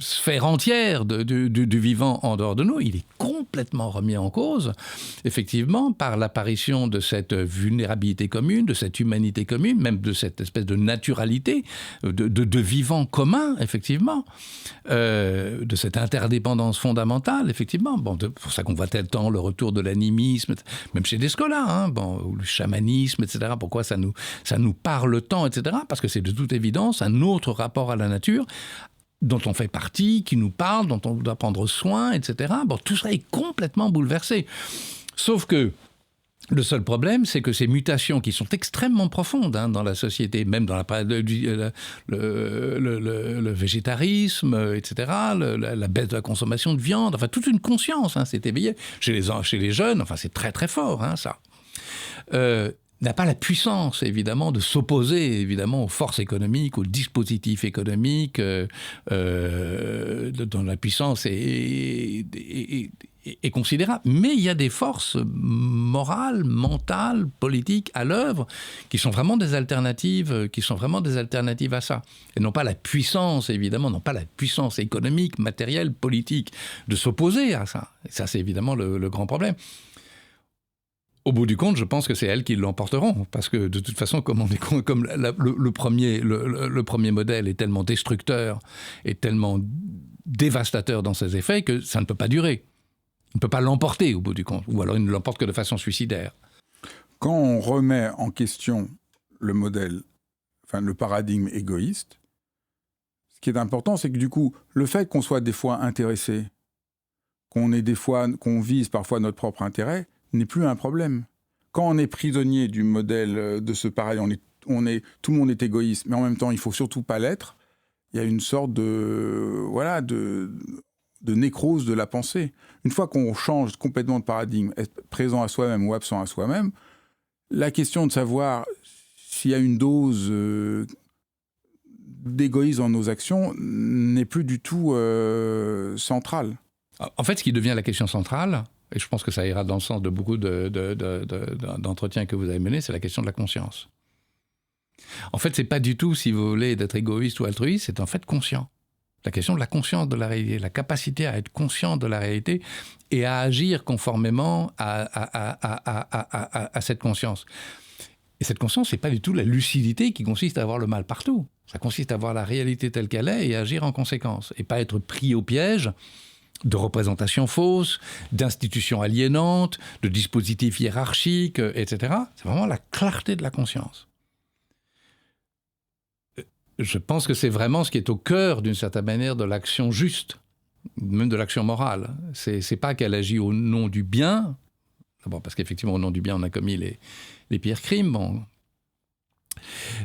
sphère entière du vivant en dehors de nous, il est complètement remis en cause, effectivement, par l'apparition de cette vulnérabilité commune, de cette humanité commune, même de cette espèce de naturalité, de vivant commun, effectivement, de cette interdépendance fondamentale, effectivement. C'est pour ça qu'on voit tel temps le retour de l'animisme, même chez des scolaires, ou le chamanisme, etc. Pourquoi ça nous parle tant, etc. Parce que c'est de toute évidence un autre rapport à la nature, dont on fait partie, qui nous parle, dont on doit prendre soin, etc. Tout ça est complètement bouleversé. Sauf que le seul problème, c'est que ces mutations qui sont extrêmement profondes dans la société, même dans le végétarisme, etc., la baisse de la consommation de viande, enfin toute une conscience s'est éveillée chez les jeunes, enfin c'est très très fort, ça. N'a pas la puissance, évidemment, de s'opposer, évidemment, aux forces économiques, aux dispositifs économiques, dont la puissance est considérable. Mais il y a des forces morales, mentales, politiques à l'œuvre qui sont vraiment des alternatives à ça. Et non pas la puissance, évidemment, non pas la puissance économique, matérielle, politique, de s'opposer à ça. Et ça, c'est évidemment le grand problème. Au bout du compte, je pense que c'est elles qui l'emporteront, parce que de toute façon, comme le premier modèle est tellement destructeur et tellement dévastateur dans ses effets que ça ne peut pas durer. Il ne peut pas l'emporter au bout du compte, ou alors il ne l'emporte que de façon suicidaire. Quand on remet en question le modèle, le paradigme égoïste, ce qui est important, c'est que du coup, le fait qu'on soit des fois intéressé, qu'on vise parfois notre propre intérêt, n'est plus un problème. Quand on est prisonnier du modèle de ce pareil, tout le monde est égoïste, mais en même temps, il ne faut surtout pas l'être. Il y a une sorte de nécrose de la pensée. Une fois qu'on change complètement de paradigme, être présent à soi-même ou absent à soi-même, la question de savoir s'il y a une dose d'égoïsme dans nos actions n'est plus du tout centrale. En fait, ce qui devient la question centrale, et je pense que ça ira dans le sens de beaucoup d'entretiens que vous avez menés, c'est la question de la conscience. En fait, c'est pas du tout, si vous voulez, d'être égoïste ou altruiste, c'est en fait conscient. La question de la conscience de la réalité, la capacité à être conscient de la réalité et à agir conformément à cette conscience. Et cette conscience, c'est pas du tout la lucidité qui consiste à avoir le mal partout. Ça consiste à voir la réalité telle qu'elle est et agir en conséquence. Et pas être pris au piège de représentations fausses, d'institutions aliénantes, de dispositifs hiérarchiques, etc. C'est vraiment la clarté de la conscience. Je pense que c'est vraiment ce qui est au cœur, d'une certaine manière, de l'action juste, même de l'action morale. C'est pas qu'elle agit au nom du bien, d'abord parce qu'effectivement, au nom du bien, on a commis les pires crimes. Bon.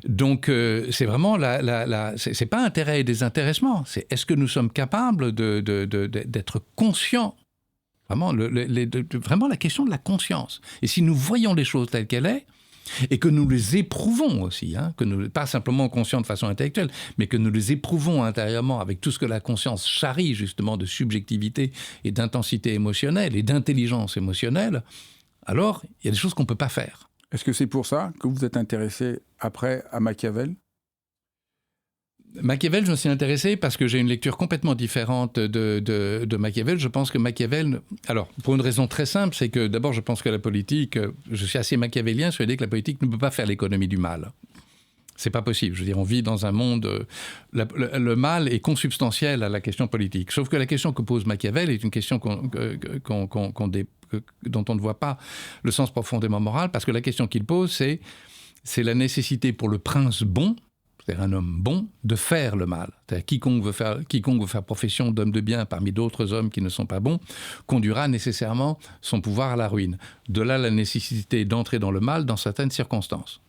Donc, c'est vraiment c'est pas intérêt et désintéressement. C'est est-ce que nous sommes capables d'être conscients, vraiment, vraiment la question de la conscience. Et si nous voyons les choses telles qu'elles sont, et que nous les éprouvons aussi, hein, que nous, pas simplement conscients de façon intellectuelle, mais que nous les éprouvons intérieurement avec tout ce que la conscience charrie justement de subjectivité et d'intensité émotionnelle et d'intelligence émotionnelle, alors il y a des choses qu'on ne peut pas faire. Est-ce que c'est pour ça que vous êtes intéressé après à Machiavel ? Machiavel, je me suis intéressé parce que j'ai une lecture complètement différente de Machiavel. Je pense que Machiavel... Alors, pour une raison très simple, c'est que d'abord, je pense que la politique... Je suis assez machiavélien sur l'idée que la politique ne peut pas faire l'économie du mal. C'est pas possible. Je veux dire, on vit dans un monde... Le mal est consubstantiel à la question politique. Sauf que la question que pose Machiavel est une question dont on ne voit pas le sens profondément moral, parce que la question qu'il pose, c'est la nécessité pour le prince bon, c'est-à-dire un homme bon, de faire le mal. C'est-à-dire quiconque veut faire profession d'homme de bien parmi d'autres hommes qui ne sont pas bons, conduira nécessairement son pouvoir à la ruine. De là la nécessité d'entrer dans le mal dans certaines circonstances.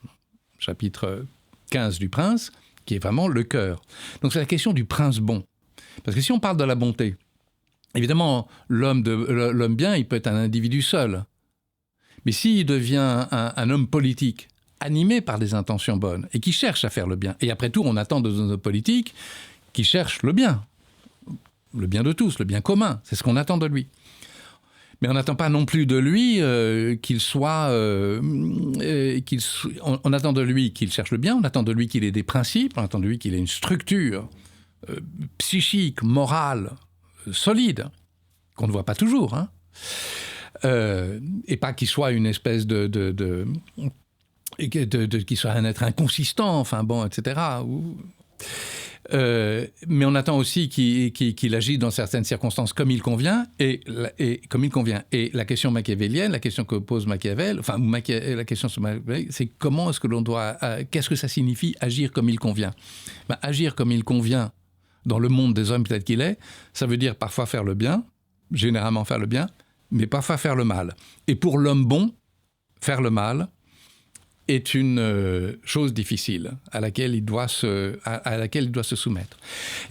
Chapitre 15 du Prince, qui est vraiment le cœur. Donc c'est la question du prince bon. Parce que si on parle de la bonté, évidemment, l'homme bien, il peut être un individu seul. Mais s'il devient un homme politique, animé par des intentions bonnes et qui cherche à faire le bien. Et après tout, on attend de nos politiques qui cherchent le bien de tous, le bien commun. C'est ce qu'on attend de lui. Mais on n'attend pas non plus de lui qu'il soit... on attend de lui qu'il cherche le bien, on attend de lui qu'il ait des principes, on attend de lui qu'il ait une structure psychique, morale, solide, qu'on ne voit pas toujours. Hein. Et pas qu'il soit une espèce qu'il soit un être inconsistant, enfin bon, etc. Mais on attend aussi qu'il agisse dans certaines circonstances comme il convient, et comme il convient. Et la question machiavélienne, la question que pose Machiavel, la question sur Machiavel, c'est comment est-ce que l'on doit, qu'est-ce que ça signifie agir comme il convient ? Agir comme il convient dans le monde des hommes tel qu'il est, ça veut dire parfois faire le bien, généralement faire le bien, mais parfois faire le mal. Et pour l'homme bon, faire le mal est une chose difficile à laquelle il doit se soumettre.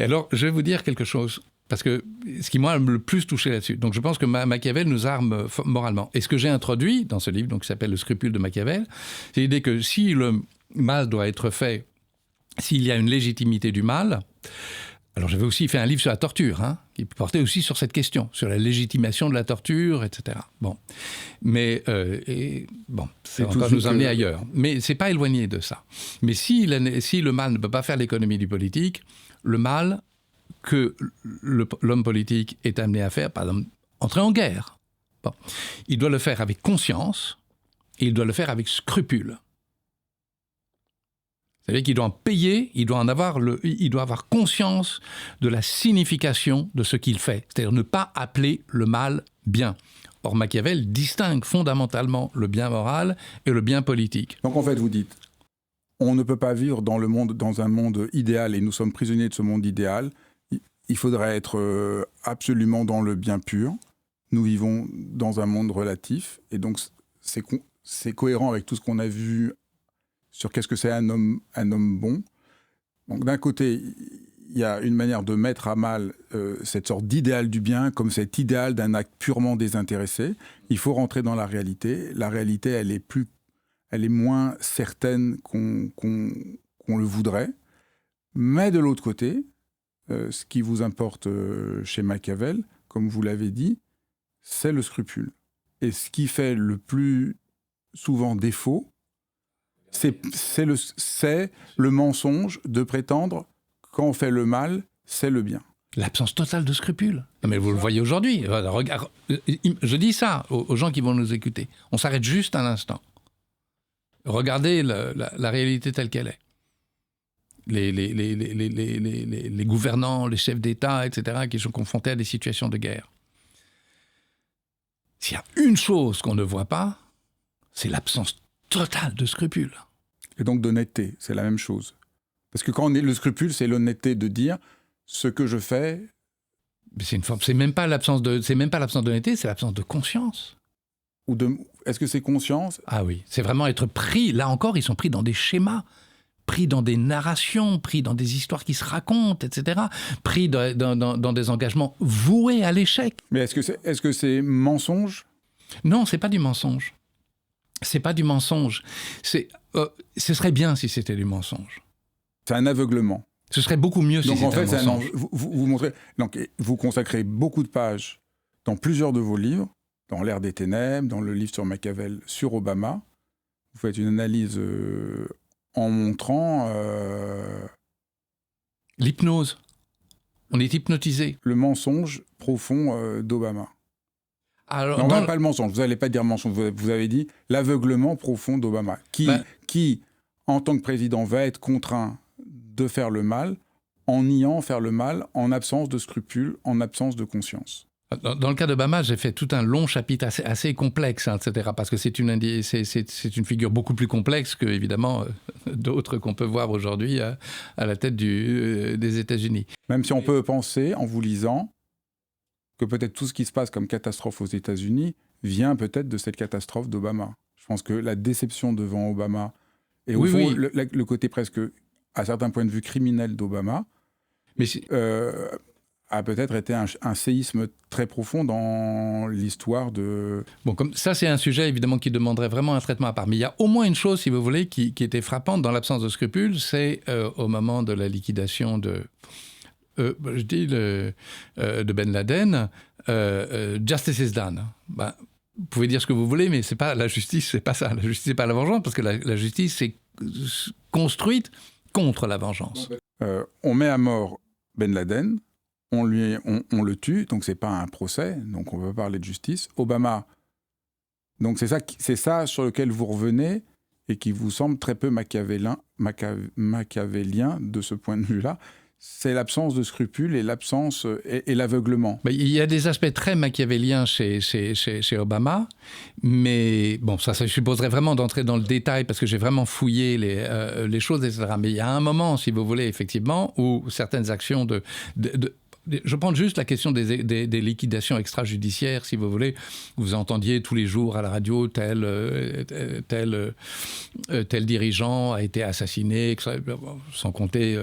Et alors, je vais vous dire quelque chose, parce que ce qui m'a le plus touché là-dessus. Donc, je pense que Machiavel nous arme moralement. Et ce que j'ai introduit dans ce livre, donc, qui s'appelle « Le scrupule de Machiavel », c'est l'idée que si le mal doit être fait, s'il y a une légitimité du mal... Alors, j'avais aussi fait un livre sur la torture, hein, qui portait aussi sur cette question, sur la légitimation de la torture, etc. Bon. Mais, ça va encore nous amener ailleurs. Mais c'est pas éloigné de ça. Mais si le mal ne peut pas faire l'économie du politique, le mal que l'homme politique est amené à faire, par exemple, entrer en guerre, bon, il doit le faire avec conscience et il doit le faire avec scrupule. C'est-à-dire qu'il doit en payer, il doit avoir conscience de la signification de ce qu'il fait. C'est-à-dire ne pas appeler le mal bien. Or, Machiavel distingue fondamentalement le bien moral et le bien politique. Donc en fait, vous dites, on ne peut pas vivre dans un monde idéal et nous sommes prisonniers de ce monde idéal. Il faudrait être absolument dans le bien pur. Nous vivons dans un monde relatif et donc c'est cohérent avec tout ce qu'on a vu sur qu'est-ce que c'est un homme bon. Donc d'un côté, il y a une manière de mettre à mal cette sorte d'idéal du bien, comme cet idéal d'un acte purement désintéressé. Il faut rentrer dans la réalité. La réalité, elle est moins certaine qu'on le voudrait. Mais de l'autre côté, ce qui vous importe chez Machiavel, comme vous l'avez dit, c'est le scrupule. Et ce qui fait le plus souvent défaut, c'est le mensonge de prétendre quand on fait le mal, c'est le bien. L'absence totale de scrupules. Mais vous le voyez aujourd'hui. Je dis ça aux gens qui vont nous écouter. On s'arrête juste un instant. Regardez la réalité telle qu'elle est. les gouvernants, les chefs d'État, etc., qui sont confrontés à des situations de guerre. S'il y a une chose qu'on ne voit pas, c'est l'absence totale de scrupules. Et donc d'honnêteté, c'est la même chose. Parce que quand le scrupule, c'est l'honnêteté de dire ce que je fais. C'est même pas l'absence d'honnêteté, c'est l'absence de conscience. Est-ce que c'est conscience? Ah oui, c'est vraiment être pris. Là encore, ils sont pris dans des schémas, pris dans des narrations, pris dans des histoires qui se racontent, etc. Pris dans des engagements voués à l'échec. Mais est-ce que c'est mensonge? Non, c'est pas du mensonge. C'est pas du mensonge. Ce serait bien si c'était du mensonge. C'est un aveuglement. Ce serait beaucoup mieux si c'était un mensonge. Vous montrez, donc, vous consacrez beaucoup de pages dans plusieurs de vos livres, dans L'ère des ténèbres, dans le livre sur Machiavel, sur Obama. Vous faites une analyse en montrant... l'hypnose. On est hypnotisé. Le mensonge profond d'Obama. Alors, non, pas le mensonge, vous n'allez pas dire mensonge, vous avez dit l'aveuglement profond d'Obama, qui, en tant que président, va être contraint de faire le mal, en niant faire le mal, en absence de scrupules, en absence de conscience. Dans le cas d'Obama, j'ai fait tout un long chapitre assez complexe, hein, etc., parce que c'est une figure beaucoup plus complexe que, évidemment, d'autres qu'on peut voir aujourd'hui à la tête des États-Unis. Même si on peut penser, en vous lisant, que peut-être tout ce qui se passe comme catastrophe aux États-Unis vient peut-être de cette catastrophe d'Obama. Je pense que la déception devant Obama et au fond, le côté presque, à certains points de vue, criminel d'Obama a peut-être été un séisme très profond dans l'histoire de... Bon, comme ça, c'est un sujet, évidemment, qui demanderait vraiment un traitement à part. Mais il y a au moins une chose, si vous voulez, qui était frappante dans l'absence de scrupules, c'est au moment de la liquidation de Ben Laden, justice is done. Ben, vous pouvez dire ce que vous voulez, mais c'est pas la justice, c'est pas ça. La justice, c'est pas la vengeance, parce que la justice, c'est construite contre la vengeance. On met à mort Ben Laden, on le tue, donc c'est pas un procès, donc on peut parler de justice. Obama, donc c'est ça sur lequel vous revenez et qui vous semble très peu machiavélien de ce point de vue-là. C'est l'absence de scrupules et l'absence et l'aveuglement. Il y a des aspects très machiavéliens chez Obama, mais bon, ça supposerait vraiment d'entrer dans le détail parce que j'ai vraiment fouillé les choses, etc. Mais il y a un moment, si vous voulez, effectivement, où certaines actions je prends juste la question des liquidations extrajudiciaires, si vous voulez. Vous entendiez tous les jours à la radio tel dirigeant a été assassiné, sans compter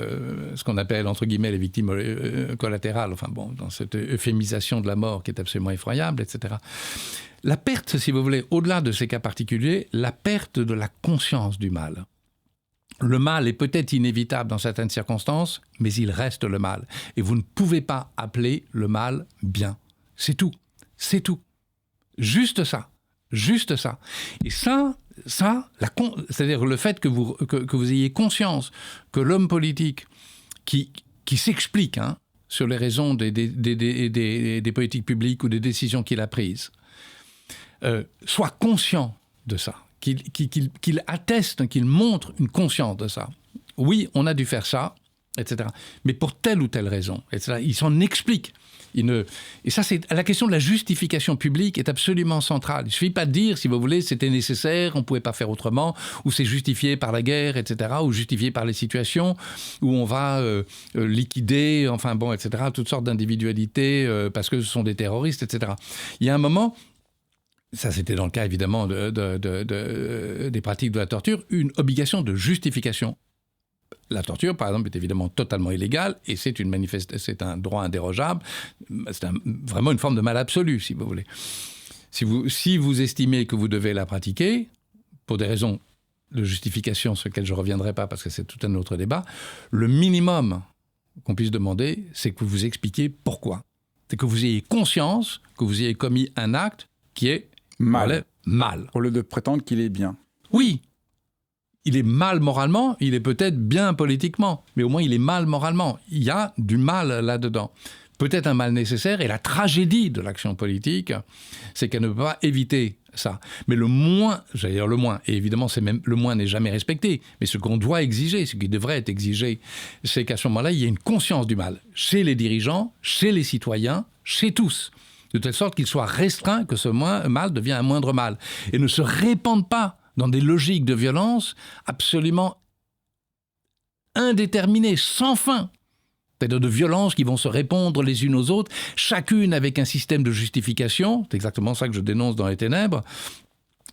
ce qu'on appelle, entre guillemets, les victimes collatérales. Enfin bon, dans cette euphémisation de la mort qui est absolument effroyable, etc. La perte, si vous voulez, au-delà de ces cas particuliers, la perte de la conscience du mal. Le mal est peut-être inévitable dans certaines circonstances, mais il reste le mal. Et vous ne pouvez pas appeler le mal bien. C'est tout. C'est tout. Juste ça. Juste ça. Et ça, c'est-à-dire le fait que vous ayez conscience que l'homme politique qui s'explique sur les raisons des politiques publiques ou des décisions qu'il a prises, soit conscient de ça. Qu'il atteste, qu'il montre une conscience de ça. Oui, on a dû faire ça, etc. Mais pour telle ou telle raison, etc. Il s'en explique. Et ça, la question de la justification publique est absolument centrale. Il ne suffit pas de dire, si vous voulez, c'était nécessaire, on ne pouvait pas faire autrement, ou c'est justifié par la guerre, etc., ou justifié par les situations où on va liquider, enfin bon, etc., toutes sortes d'individualités parce que ce sont des terroristes, etc. Il y a un moment... Ça, c'était dans le cas, évidemment, des pratiques de la torture, une obligation de justification. La torture, par exemple, est évidemment totalement illégale et c'est un droit indérogeable. C'est vraiment une forme de mal absolu, si vous voulez. Si vous estimez que vous devez la pratiquer, pour des raisons de justification sur lesquelles je ne reviendrai pas parce que c'est tout un autre débat, le minimum qu'on puisse demander, c'est que vous vous expliquiez pourquoi. C'est que vous ayez conscience que vous ayez commis un acte qui est mal. Au lieu de prétendre qu'il est bien. Oui. Il est mal moralement, il est peut-être bien politiquement, mais au moins il est mal moralement. Il y a du mal là-dedans. peut-être un mal nécessaire, et la tragédie de l'action politique, c'est qu'elle ne peut pas éviter ça. Mais le moins, j'allais dire le moins, et évidemment le moins n'est jamais respecté, mais ce qu'on doit exiger, ce qui devrait être exigé, c'est qu'à ce moment-là, il y ait une conscience du mal, chez les dirigeants, chez les citoyens, chez tous, de telle sorte qu'il soit restreint, que ce mal devienne un moindre mal, et ne se répande pas dans des logiques de violence absolument indéterminées, sans fin. C'est-à-dire de violences qui vont se répondre les unes aux autres, chacune avec un système de justification. C'est exactement ça que je dénonce dans Les Ténèbres.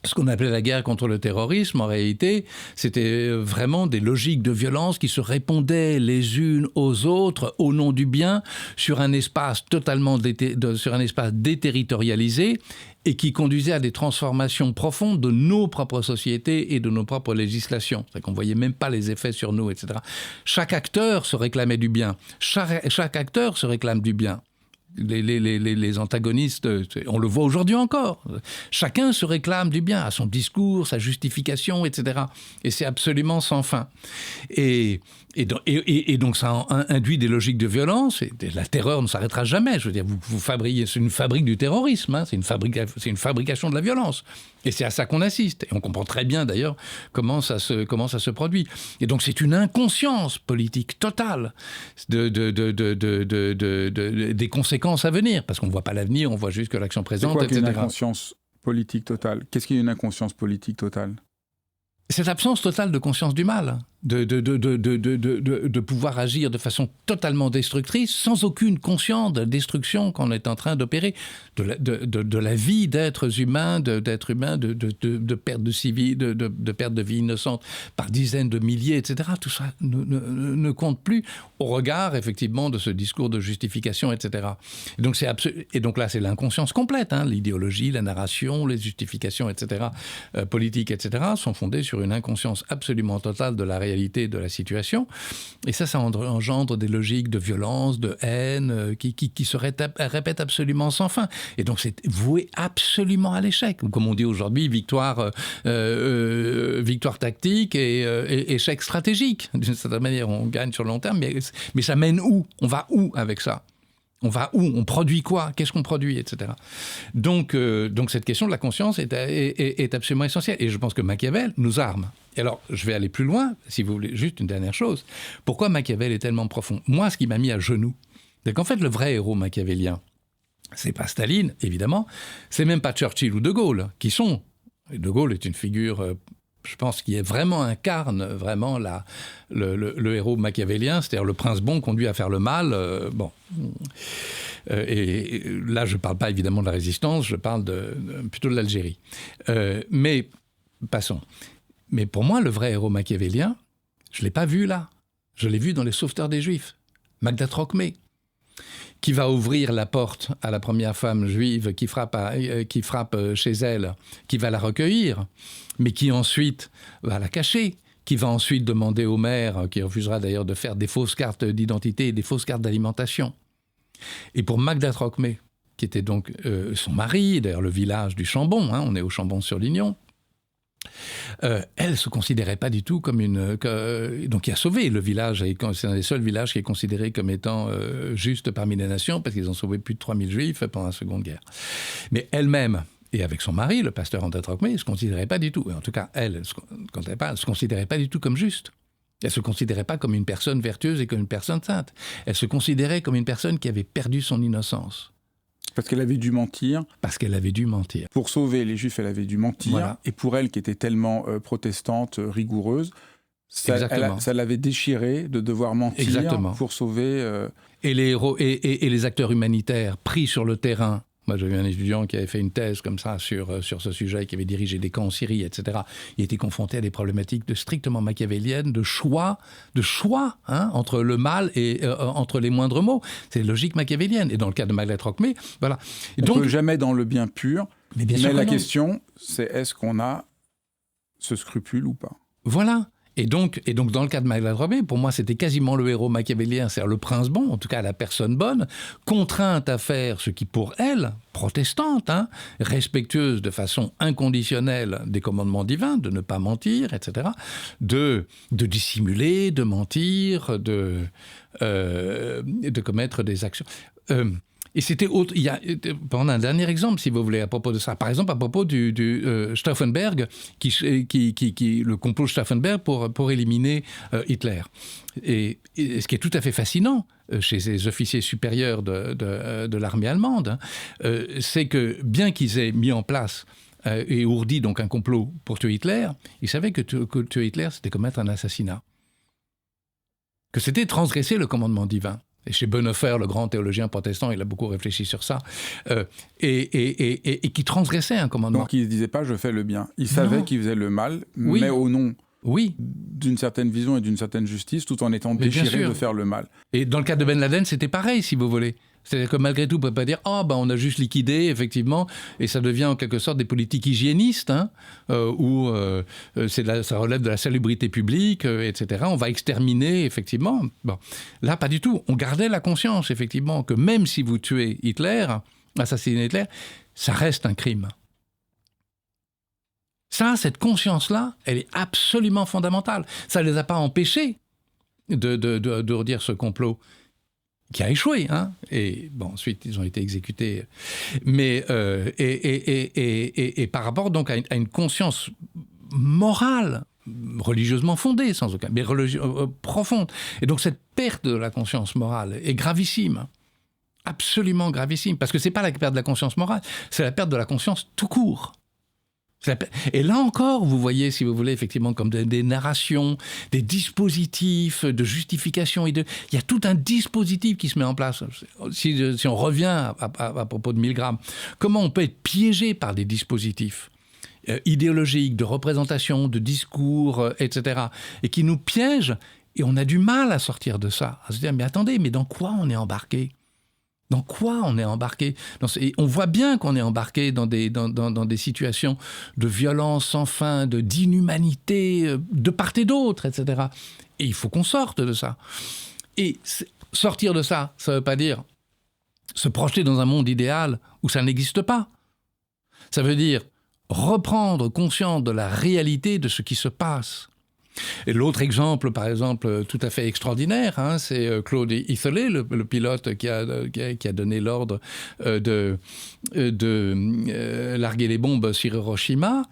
Ce qu'on appelait la guerre contre le terrorisme, en réalité, c'était vraiment des logiques de violence qui se répondaient les unes aux autres au nom du bien sur un espace sur un espace déterritorialisé et qui conduisait à des transformations profondes de nos propres sociétés et de nos propres législations. C'est qu'on ne voyait même pas les effets sur nous, etc. Chaque acteur se réclamait du bien. Chaque acteur se réclame du bien. Les antagonistes, on le voit aujourd'hui encore. Chacun se réclame du bien, à son discours, sa justification, etc. Et c'est absolument sans fin. Et donc ça induit des logiques de violence, et la terreur ne s'arrêtera jamais. Je veux dire, vous fabriquez, c'est une fabrique du terrorisme, hein, c'est une fabrication de la violence. Et c'est à ça qu'on assiste. Et on comprend très bien d'ailleurs comment ça se produit. Et donc c'est une inconscience politique totale des conséquences à venir, parce qu'on ne voit pas l'avenir, on voit juste que l'action présente, c'est quoi etc. Une inconscience politique totale? Qu'est-ce qu'est une inconscience politique totale? Cette absence totale de conscience du mal, de pouvoir agir de façon totalement destructrice, sans aucune conscience de la destruction qu'on est en train d'opérer, de la vie d'êtres humains, de perte de civils, de perte de vie innocente par dizaines de milliers, etc. Tout ça ne compte plus au regard, effectivement, de ce discours de justification, etc. Et donc là, c'est l'inconscience complète. Hein, l'idéologie, la narration, les justifications, etc., politiques, etc., sont fondées sur une inconscience absolument totale de la réalité de la situation. Et ça engendre des logiques de violence, de haine, qui se répètent absolument sans fin. Et donc c'est voué absolument à l'échec. Comme on dit aujourd'hui, victoire tactique et échec stratégique. D'une certaine manière, on gagne sur le long terme, mais ça mène où? On va où avec ça? On va où? On produit quoi? Qu'est-ce qu'on produit? Etc. Donc cette question de la conscience est absolument essentielle. Et je pense que Machiavel nous arme. Et alors, je vais aller plus loin, si vous voulez, juste une dernière chose. Pourquoi Machiavel est tellement profond? Moi, ce qui m'a mis à genoux, c'est qu'en fait, le vrai héros machiavélien, c'est pas Staline, évidemment, c'est même pas Churchill ou De Gaulle, qui sont... De Gaulle est une figure... je pense qu'il incarne vraiment le héros machiavélien, c'est-à-dire le prince bon conduit à faire le mal. Et là, je ne parle pas évidemment de la résistance, je parle plutôt de l'Algérie. Mais passons. Mais pour moi, le vrai héros machiavélien, je ne l'ai pas vu là. Je l'ai vu dans Les Sauveteurs des Juifs. Magda Trocmé, qui va ouvrir la porte à la première femme juive qui frappe chez elle, qui va la recueillir, mais qui ensuite va la cacher, qui va ensuite demander au maire, qui refusera d'ailleurs de faire des fausses cartes d'identité et des fausses cartes d'alimentation. Et pour Magda Trocmé, qui était donc son mari, d'ailleurs le village du Chambon, hein, on est au Chambon-sur-Lignon, elle ne se considérait pas du tout comme donc qui a sauvé le village, c'est un des seuls villages qui est considéré comme étant juste parmi les nations, parce qu'ils ont sauvé plus de 3000 juifs pendant la Seconde Guerre. Mais elle-même, et avec son mari, le pasteur Magda Trocmé, ne se considérait pas du tout, et en tout cas elle ne se considérait pas du tout comme juste. Elle ne se considérait pas comme une personne vertueuse et comme une personne sainte. Elle se considérait comme une personne qui avait perdu son innocence. Parce qu'elle avait dû mentir. Parce qu'elle avait dû mentir. Pour sauver les Juifs, elle avait dû mentir. Voilà. Et pour elle, qui était tellement protestante, rigoureuse, ça l'avait déchirée de devoir mentir. Exactement. Pour sauver... Et les héros et les acteurs humanitaires pris sur le terrain. Moi, j'ai vu un étudiant qui avait fait une thèse comme ça sur ce sujet, qui avait dirigé des camps en Syrie, etc. Il était confronté à des problématiques strictement machiavéliennes, de choix, hein, entre le mal et entre les moindres mots. C'est logique machiavélienne. Et dans le cas de Magda Trocmé, voilà. Et on ne peut jamais dans le bien pur. Mais la question, c'est est-ce qu'on a ce scrupule ou pas? Voilà. Et donc, dans le cas de Margaret Robbins, pour moi, c'était quasiment le héros machiavélien, c'est-à-dire le prince bon, en tout cas la personne bonne, contrainte à faire ce qui, pour elle, protestante, respectueuse de façon inconditionnelle des commandements divins, de ne pas mentir, etc., de dissimuler, de mentir, de commettre des actions. Et c'était autre. Il y a un dernier exemple, si vous voulez, à propos de ça. Par exemple, à propos du Stauffenberg, le complot Stauffenberg pour éliminer Hitler. Et ce qui est tout à fait fascinant chez les officiers supérieurs de l'armée allemande, c'est que bien qu'ils aient mis en place et ourdi donc un complot pour tuer Hitler, ils savaient que tuer Hitler, c'était commettre un assassinat. Que c'était transgresser le commandement divin. Et chez Bonhoeffer, le grand théologien protestant, il a beaucoup réfléchi sur ça, et qui transgressait un commandement. Donc il ne disait pas « je fais le bien ». Il savait qu'il faisait le mal, oui. mais au nom oui. d'une certaine vision et d'une certaine justice, tout en étant déchiré de faire le mal. Et dans le cas de Ben Laden, c'était pareil, si vous voulez. C'est-à-dire que malgré tout, on ne peut pas dire « on a juste liquidé, effectivement », et ça devient en quelque sorte des politiques hygiénistes, où ça relève de la salubrité publique, etc. On va exterminer, effectivement. Bon. Là, pas du tout. On gardait la conscience, effectivement, que même si vous tuez Hitler, assassinez Hitler, ça reste un crime. Ça, cette conscience-là, elle est absolument fondamentale. Ça ne les a pas empêchés de redire ce complot qui a échoué, et bon, ensuite ils ont été exécutés, mais et par rapport donc à une conscience morale, religieusement fondée sans aucun, mais profonde, et donc cette perte de la conscience morale est gravissime, absolument gravissime, parce que c'est pas la perte de la conscience morale, c'est la perte de la conscience tout court. Et là encore, vous voyez, si vous voulez, effectivement, comme des narrations, des dispositifs de justification. Il y a tout un dispositif qui se met en place. Si on revient à propos de Milgram, comment on peut être piégé par des dispositifs idéologiques, de représentation, de discours, etc., et qui nous piègent, et on a du mal à sortir de ça. À se dire, mais attendez, mais dans quoi on est embarqué ? Dans quoi on est embarqué ? On voit bien qu'on est embarqué dans des situations de violence sans fin, d'inhumanité, de part et d'autre, etc. Et il faut qu'on sorte de ça. Et sortir de ça, ça ne veut pas dire se projeter dans un monde idéal où ça n'existe pas. Ça veut dire reprendre conscience de la réalité de ce qui se passe. Et l'autre exemple, par exemple, tout à fait extraordinaire, c'est Claude Eatherley, le pilote qui a donné l'ordre de larguer les bombes sur Hiroshima.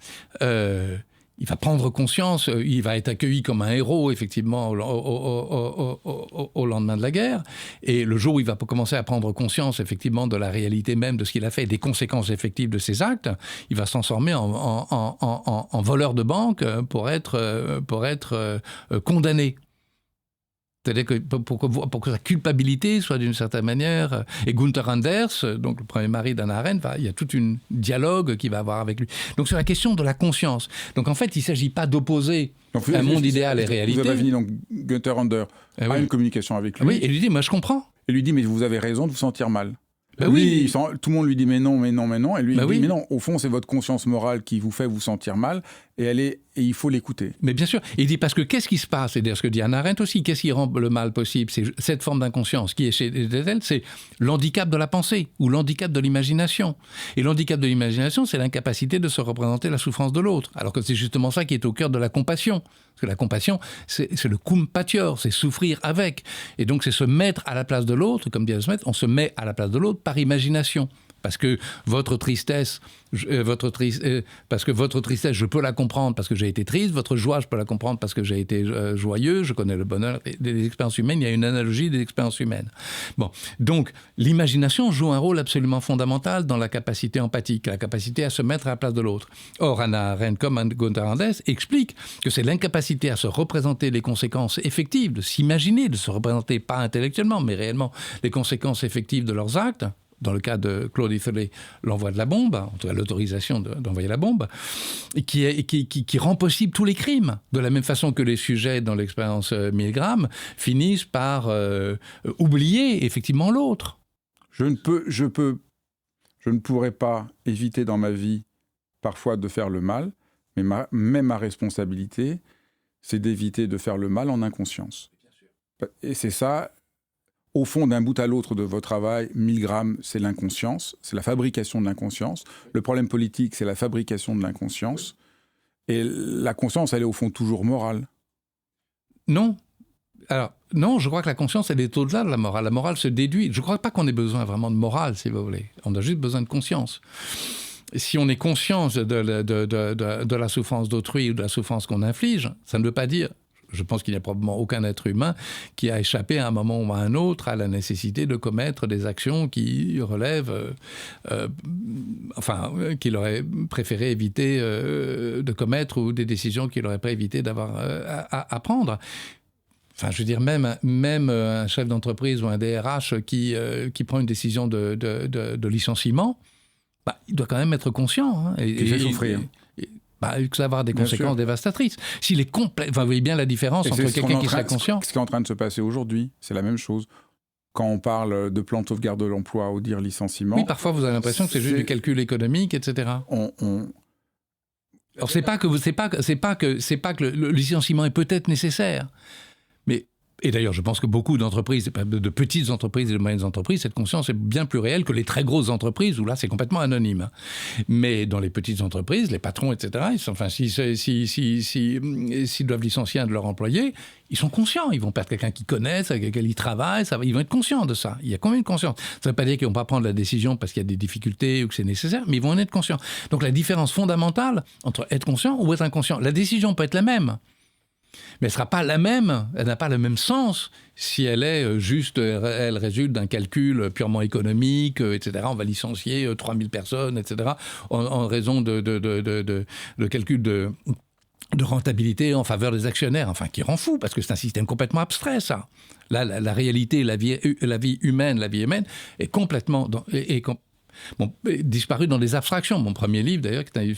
Il va prendre conscience, il va être accueilli comme un héros, effectivement, au lendemain de la guerre. Et le jour où il va commencer à prendre conscience, effectivement, de la réalité même de ce qu'il a fait, des conséquences effectives de ses actes, il va se transformer en voleur de banque pour être condamné. C'est-à-dire que pour que sa culpabilité soit d'une certaine manière... Et Gunther Anders, donc le premier mari d'Hannah Arendt, il y a tout un dialogue qu'il va avoir avec lui. Donc c'est la question de la conscience. Donc en fait, il ne s'agit pas d'opposer un monde idéal et réalité. Vous avez fini, donc Gunther Anders a une communication avec lui. Oui, et lui dit, moi je comprends. Et lui dit, mais vous avez raison de vous sentir mal. Ben oui. Tout le monde lui dit mais non. Et lui il dit mais non, au fond c'est votre conscience morale qui vous fait vous sentir mal et il faut l'écouter. Mais bien sûr, il dit parce que qu'est-ce qui se passe, c'est ce que dit Hannah Arendt aussi, qu'est-ce qui rend le mal possible, c'est cette forme d'inconscience qui est chez elle, c'est l'handicap de la pensée ou l'handicap de l'imagination. Et l'handicap de l'imagination, c'est l'incapacité de se représenter la souffrance de l'autre, alors que c'est justement ça qui est au cœur de la compassion. Parce que la compassion, c'est le cum patior, c'est souffrir avec. Et donc c'est se mettre à la place de l'autre, comme dit Smith, on se met à la place de l'autre par imagination. Parce que votre tristesse, je peux la comprendre parce que j'ai été triste. Votre joie, je peux la comprendre parce que j'ai été joyeux. Je connais le bonheur des expériences humaines. Il y a une analogie des expériences humaines. Bon, donc l'imagination joue un rôle absolument fondamental dans la capacité empathique, la capacité à se mettre à la place de l'autre. Or, Hannah Arendt, comme Gunther Anders, explique que c'est l'incapacité à se représenter les conséquences effectives, de s'imaginer, de se représenter pas intellectuellement, mais réellement les conséquences effectives de leurs actes. Dans le cas de Claude Eatherley, l'envoi de la bombe, en tout cas l'autorisation d'envoyer la bombe, qui rend possible tous les crimes, de la même façon que les sujets dans l'expérience Milgram finissent par oublier effectivement l'autre. Je ne pourrais pas éviter dans ma vie parfois de faire le mal, mais ma responsabilité, c'est d'éviter de faire le mal en inconscience. Et c'est ça, au fond, d'un bout à l'autre de vos travail, 1000 grammes, c'est l'inconscience, c'est la fabrication de l'inconscience. Le problème politique, c'est la fabrication de l'inconscience. Et la conscience, elle est au fond toujours morale. Non. Alors, non, je crois que la conscience, elle est au-delà de la morale. La morale se déduit. Je ne crois pas qu'on ait besoin vraiment de morale, si vous voulez. On a juste besoin de conscience. Si on est conscient de la souffrance d'autrui ou de la souffrance qu'on inflige, ça ne veut pas dire... Je pense qu'il n'y a probablement aucun être humain qui a échappé à un moment ou à un autre à la nécessité de commettre des actions qui relèvent, qu'il aurait préféré éviter de commettre ou des décisions qu'il aurait pas évité d'avoir à prendre. Enfin, je veux dire, même un chef d'entreprise ou un DRH qui prend une décision de licenciement, il doit quand même être conscient. Il fait souffrir. Que ça va avoir des conséquences dévastatrices. S'il est complet, vous voyez bien la différence entre quelqu'un qui serait conscient. Ce qui est en train de se passer aujourd'hui, c'est la même chose. Quand on parle de plan de sauvegarde de l'emploi ou dire licenciement... Oui, parfois vous avez l'impression que c'est juste du calcul économique, etc. Alors c'est pas que le licenciement est peut-être nécessaire, mais... Et d'ailleurs, je pense que beaucoup d'entreprises, de petites entreprises et de moyennes entreprises, cette conscience est bien plus réelle que les très grosses entreprises où là, c'est complètement anonyme. Mais dans les petites entreprises, les patrons, etc., s'ils doivent licencier un de leurs employés, ils sont conscients. Ils vont perdre quelqu'un qu'ils connaissent, avec lequel ils travaillent. Ils vont être conscients de ça. Il y a combien de conscience? Ça ne veut pas dire qu'ils ne vont pas prendre la décision parce qu'il y a des difficultés ou que c'est nécessaire, mais ils vont en être conscients. Donc la différence fondamentale entre être conscient ou être inconscient, la décision peut être la même. Mais elle sera pas la même, elle n'a pas le même sens si elle est juste, elle résulte d'un calcul purement économique, etc. On va licencier 3000 personnes, etc. en raison de calcul de rentabilité en faveur des actionnaires, enfin qui rend fou, parce que c'est un système complètement abstrait, ça. Là, la réalité, la vie humaine est complètement... disparu dans des abstractions. Mon premier livre, d'ailleurs, qui est une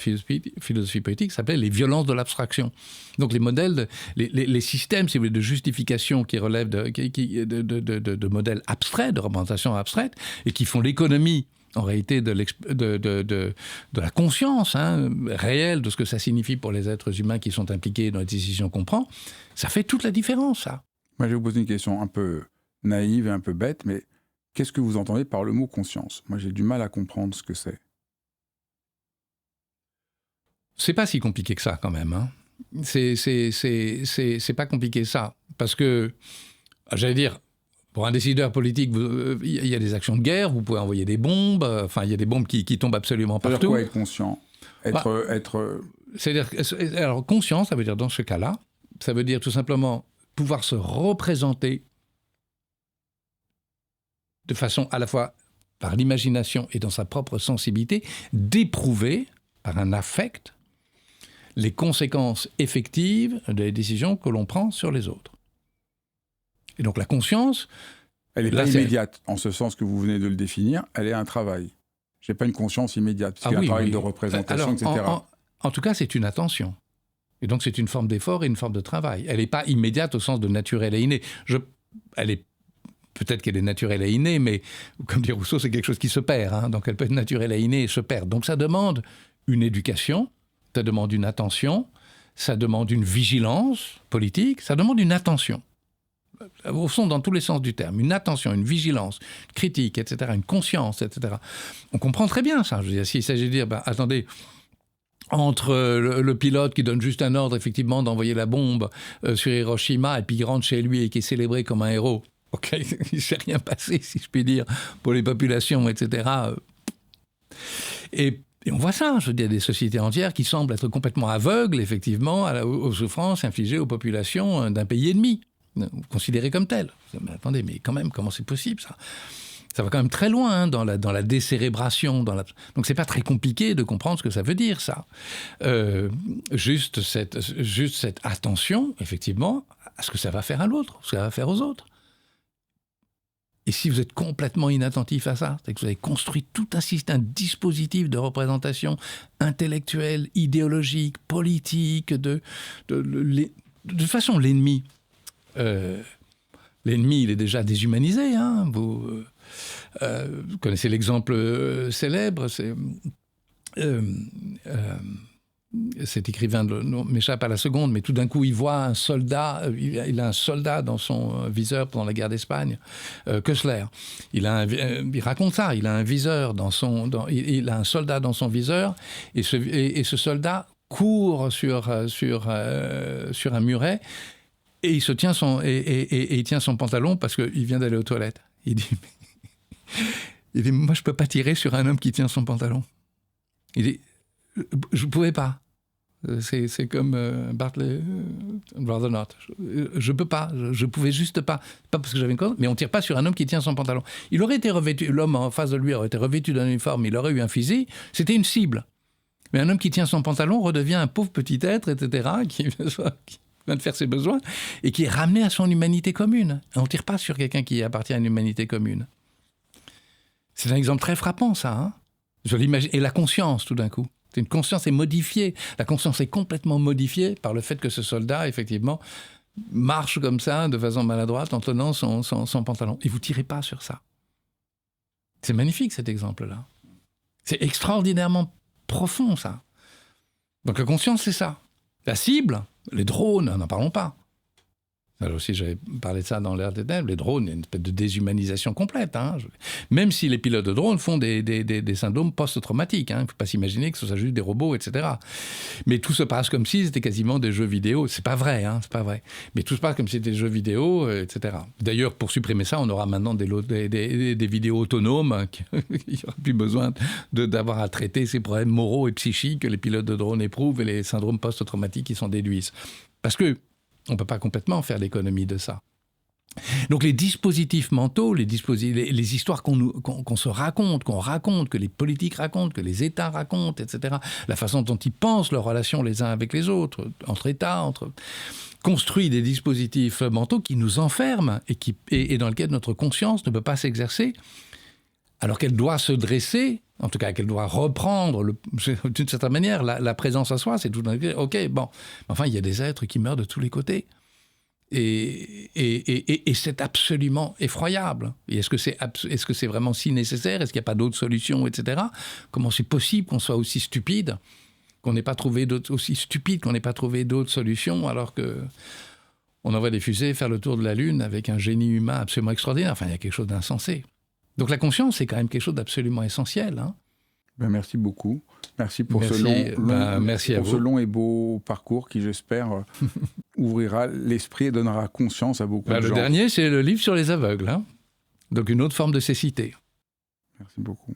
philosophie politique, s'appelait « Les violences de l'abstraction ». Donc les modèles, les systèmes, si vous voulez, de justification qui relèvent de modèles abstraits, de représentations abstraites, et qui font l'économie, en réalité, de la conscience réelle de ce que ça signifie pour les êtres humains qui sont impliqués dans les décisions qu'on prend, ça fait toute la différence, ça. Moi, je vais vous poser une question un peu naïve et un peu bête, mais qu'est-ce que vous entendez par le mot conscience? Moi, j'ai du mal à comprendre ce que c'est. C'est pas si compliqué que ça, quand même. C'est pas compliqué ça. Parce que, j'allais dire, pour un décideur politique, il y a des actions de guerre, vous pouvez envoyer des bombes, il y a des bombes qui tombent absolument partout. C'est-à-dire quoi être conscient? C'est-à-dire, alors, conscient, ça veut dire, dans ce cas-là, ça veut dire tout simplement pouvoir se représenter de façon à la fois par l'imagination et dans sa propre sensibilité, d'éprouver par un affect les conséquences effectives des décisions que l'on prend sur les autres. Et donc la conscience... Elle n'est pas immédiate, en ce sens que vous venez de le définir, elle est un travail. Je n'ai pas une conscience immédiate, parce qu'il y a un travail de représentation, etc. En tout cas, c'est une attention. Et donc c'est une forme d'effort et une forme de travail. Elle n'est pas immédiate au sens de naturel et inné. Peut-être qu'elle est naturelle et innée, mais comme dit Rousseau, c'est quelque chose qui se perd. Donc elle peut être naturelle et innée et se perdre. Donc ça demande une éducation, ça demande une attention, ça demande une vigilance politique, ça demande une attention. Au fond, dans tous les sens du terme. Une attention, une vigilance, une critique, etc., une conscience, etc. On comprend très bien ça. Je veux dire, s'il s'agit de dire, attendez... Entre le pilote qui donne juste un ordre, effectivement, d'envoyer la bombe sur Hiroshima, et puis il rentre chez lui et qui est célébré comme un héros. OK, il ne s'est rien passé, si je puis dire, pour les populations, etc. Et on voit ça, je veux dire, des sociétés entières qui semblent être complètement aveugles, effectivement, aux souffrances infligées aux populations d'un pays ennemi, considérées comme telles. Mais attendez, mais quand même, comment c'est possible, ça ? Ça va quand même très loin dans la décérébration. Donc c'est pas très compliqué de comprendre ce que ça veut dire, ça. Juste cette attention, effectivement, à ce que ça va faire à l'autre, ce que ça va faire aux autres. Et si vous êtes complètement inattentif à ça, c'est que vous avez construit tout un système, un dispositif de représentation intellectuelle, idéologique, politique, de toute façon, l'ennemi, il est déjà déshumanisé, vous connaissez l'exemple célèbre, c'est cet écrivain m'échappe à la seconde, mais tout d'un coup, il voit un soldat, il a un soldat dans son viseur pendant la guerre d'Espagne, Köstler. Il raconte ça, il a un viseur il a un soldat dans son viseur, et ce soldat court sur un muret, et il tient son pantalon parce qu'il vient d'aller aux toilettes. Il dit, moi, je ne peux pas tirer sur un homme qui tient son pantalon. Il dit, je ne pouvais pas. C'est comme Bartley, rather not. Je ne peux pas, je ne pouvais juste pas. Pas parce que j'avais une corde, mais on ne tire pas sur un homme qui tient son pantalon. Il aurait été revêtu, l'homme en face de lui aurait été revêtu d'un uniforme, il aurait eu un fusil, c'était une cible. Mais un homme qui tient son pantalon redevient un pauvre petit être, etc., qui vient de faire ses besoins, et qui est ramené à son humanité commune. On ne tire pas sur quelqu'un qui appartient à une humanité commune. C'est un exemple très frappant, ça. Hein, je l'imagine. Et la conscience, tout d'un coup. Une conscience est modifiée. La conscience est complètement modifiée par le fait que ce soldat, effectivement, marche comme ça, de façon maladroite, en tenant son pantalon. Et vous ne tirez pas sur ça. C'est magnifique, cet exemple-là. C'est extraordinairement profond, ça. Donc la conscience, c'est ça. La cible, les drones, n'en parlons pas. Alors aussi, j'avais parlé de ça dans l'ère des ténèbres. Les drones, il y a une espèce de déshumanisation complète. Hein. Même si les pilotes de drones font des syndromes post-traumatiques. Hein. Il ne faut pas s'imaginer que ce soit juste des robots, etc. Mais tout se passe comme si c'était quasiment des jeux vidéo. C'est pas vrai, hein, c'est pas vrai. Mais tout se passe comme si c'était des jeux vidéo, etc. D'ailleurs, pour supprimer ça, on aura maintenant des vidéos autonomes. Il n'y aura plus besoin d'avoir à traiter ces problèmes moraux et psychiques que les pilotes de drones éprouvent et les syndromes post-traumatiques qui s'en déduisent. Parce que on ne peut pas complètement faire l'économie de ça. Donc les dispositifs mentaux, les histoires qu'on se raconte, que les politiques racontent, que les États racontent, etc., la façon dont ils pensent leurs relations les uns avec les autres, entre États, construit des dispositifs mentaux qui nous enferment et dans lesquels notre conscience ne peut pas s'exercer, alors qu'elle doit se dresser, en tout cas qu'elle doit reprendre, d'une certaine manière, la présence à soi, c'est tout d'un coup, ok, bon, enfin il y a des êtres qui meurent de tous les côtés. Et c'est absolument effroyable. Et est-ce que c'est vraiment si nécessaire ? Est-ce qu'il n'y a pas d'autres solutions, etc. Comment c'est possible qu'on soit aussi stupide, qu'on n'ait pas trouvé d'autres solutions, alors qu'on envoie des fusées faire le tour de la Lune avec un génie humain absolument extraordinaire. Enfin, il y a quelque chose d'insensé. Donc la conscience, c'est quand même quelque chose d'absolument essentiel. Hein. Ben, merci beaucoup. Merci pour ce long et beau parcours qui, j'espère, ouvrira l'esprit et donnera conscience à beaucoup de gens. Le dernier, c'est le livre sur les aveugles. Hein. Donc une autre forme de cécité. Merci beaucoup.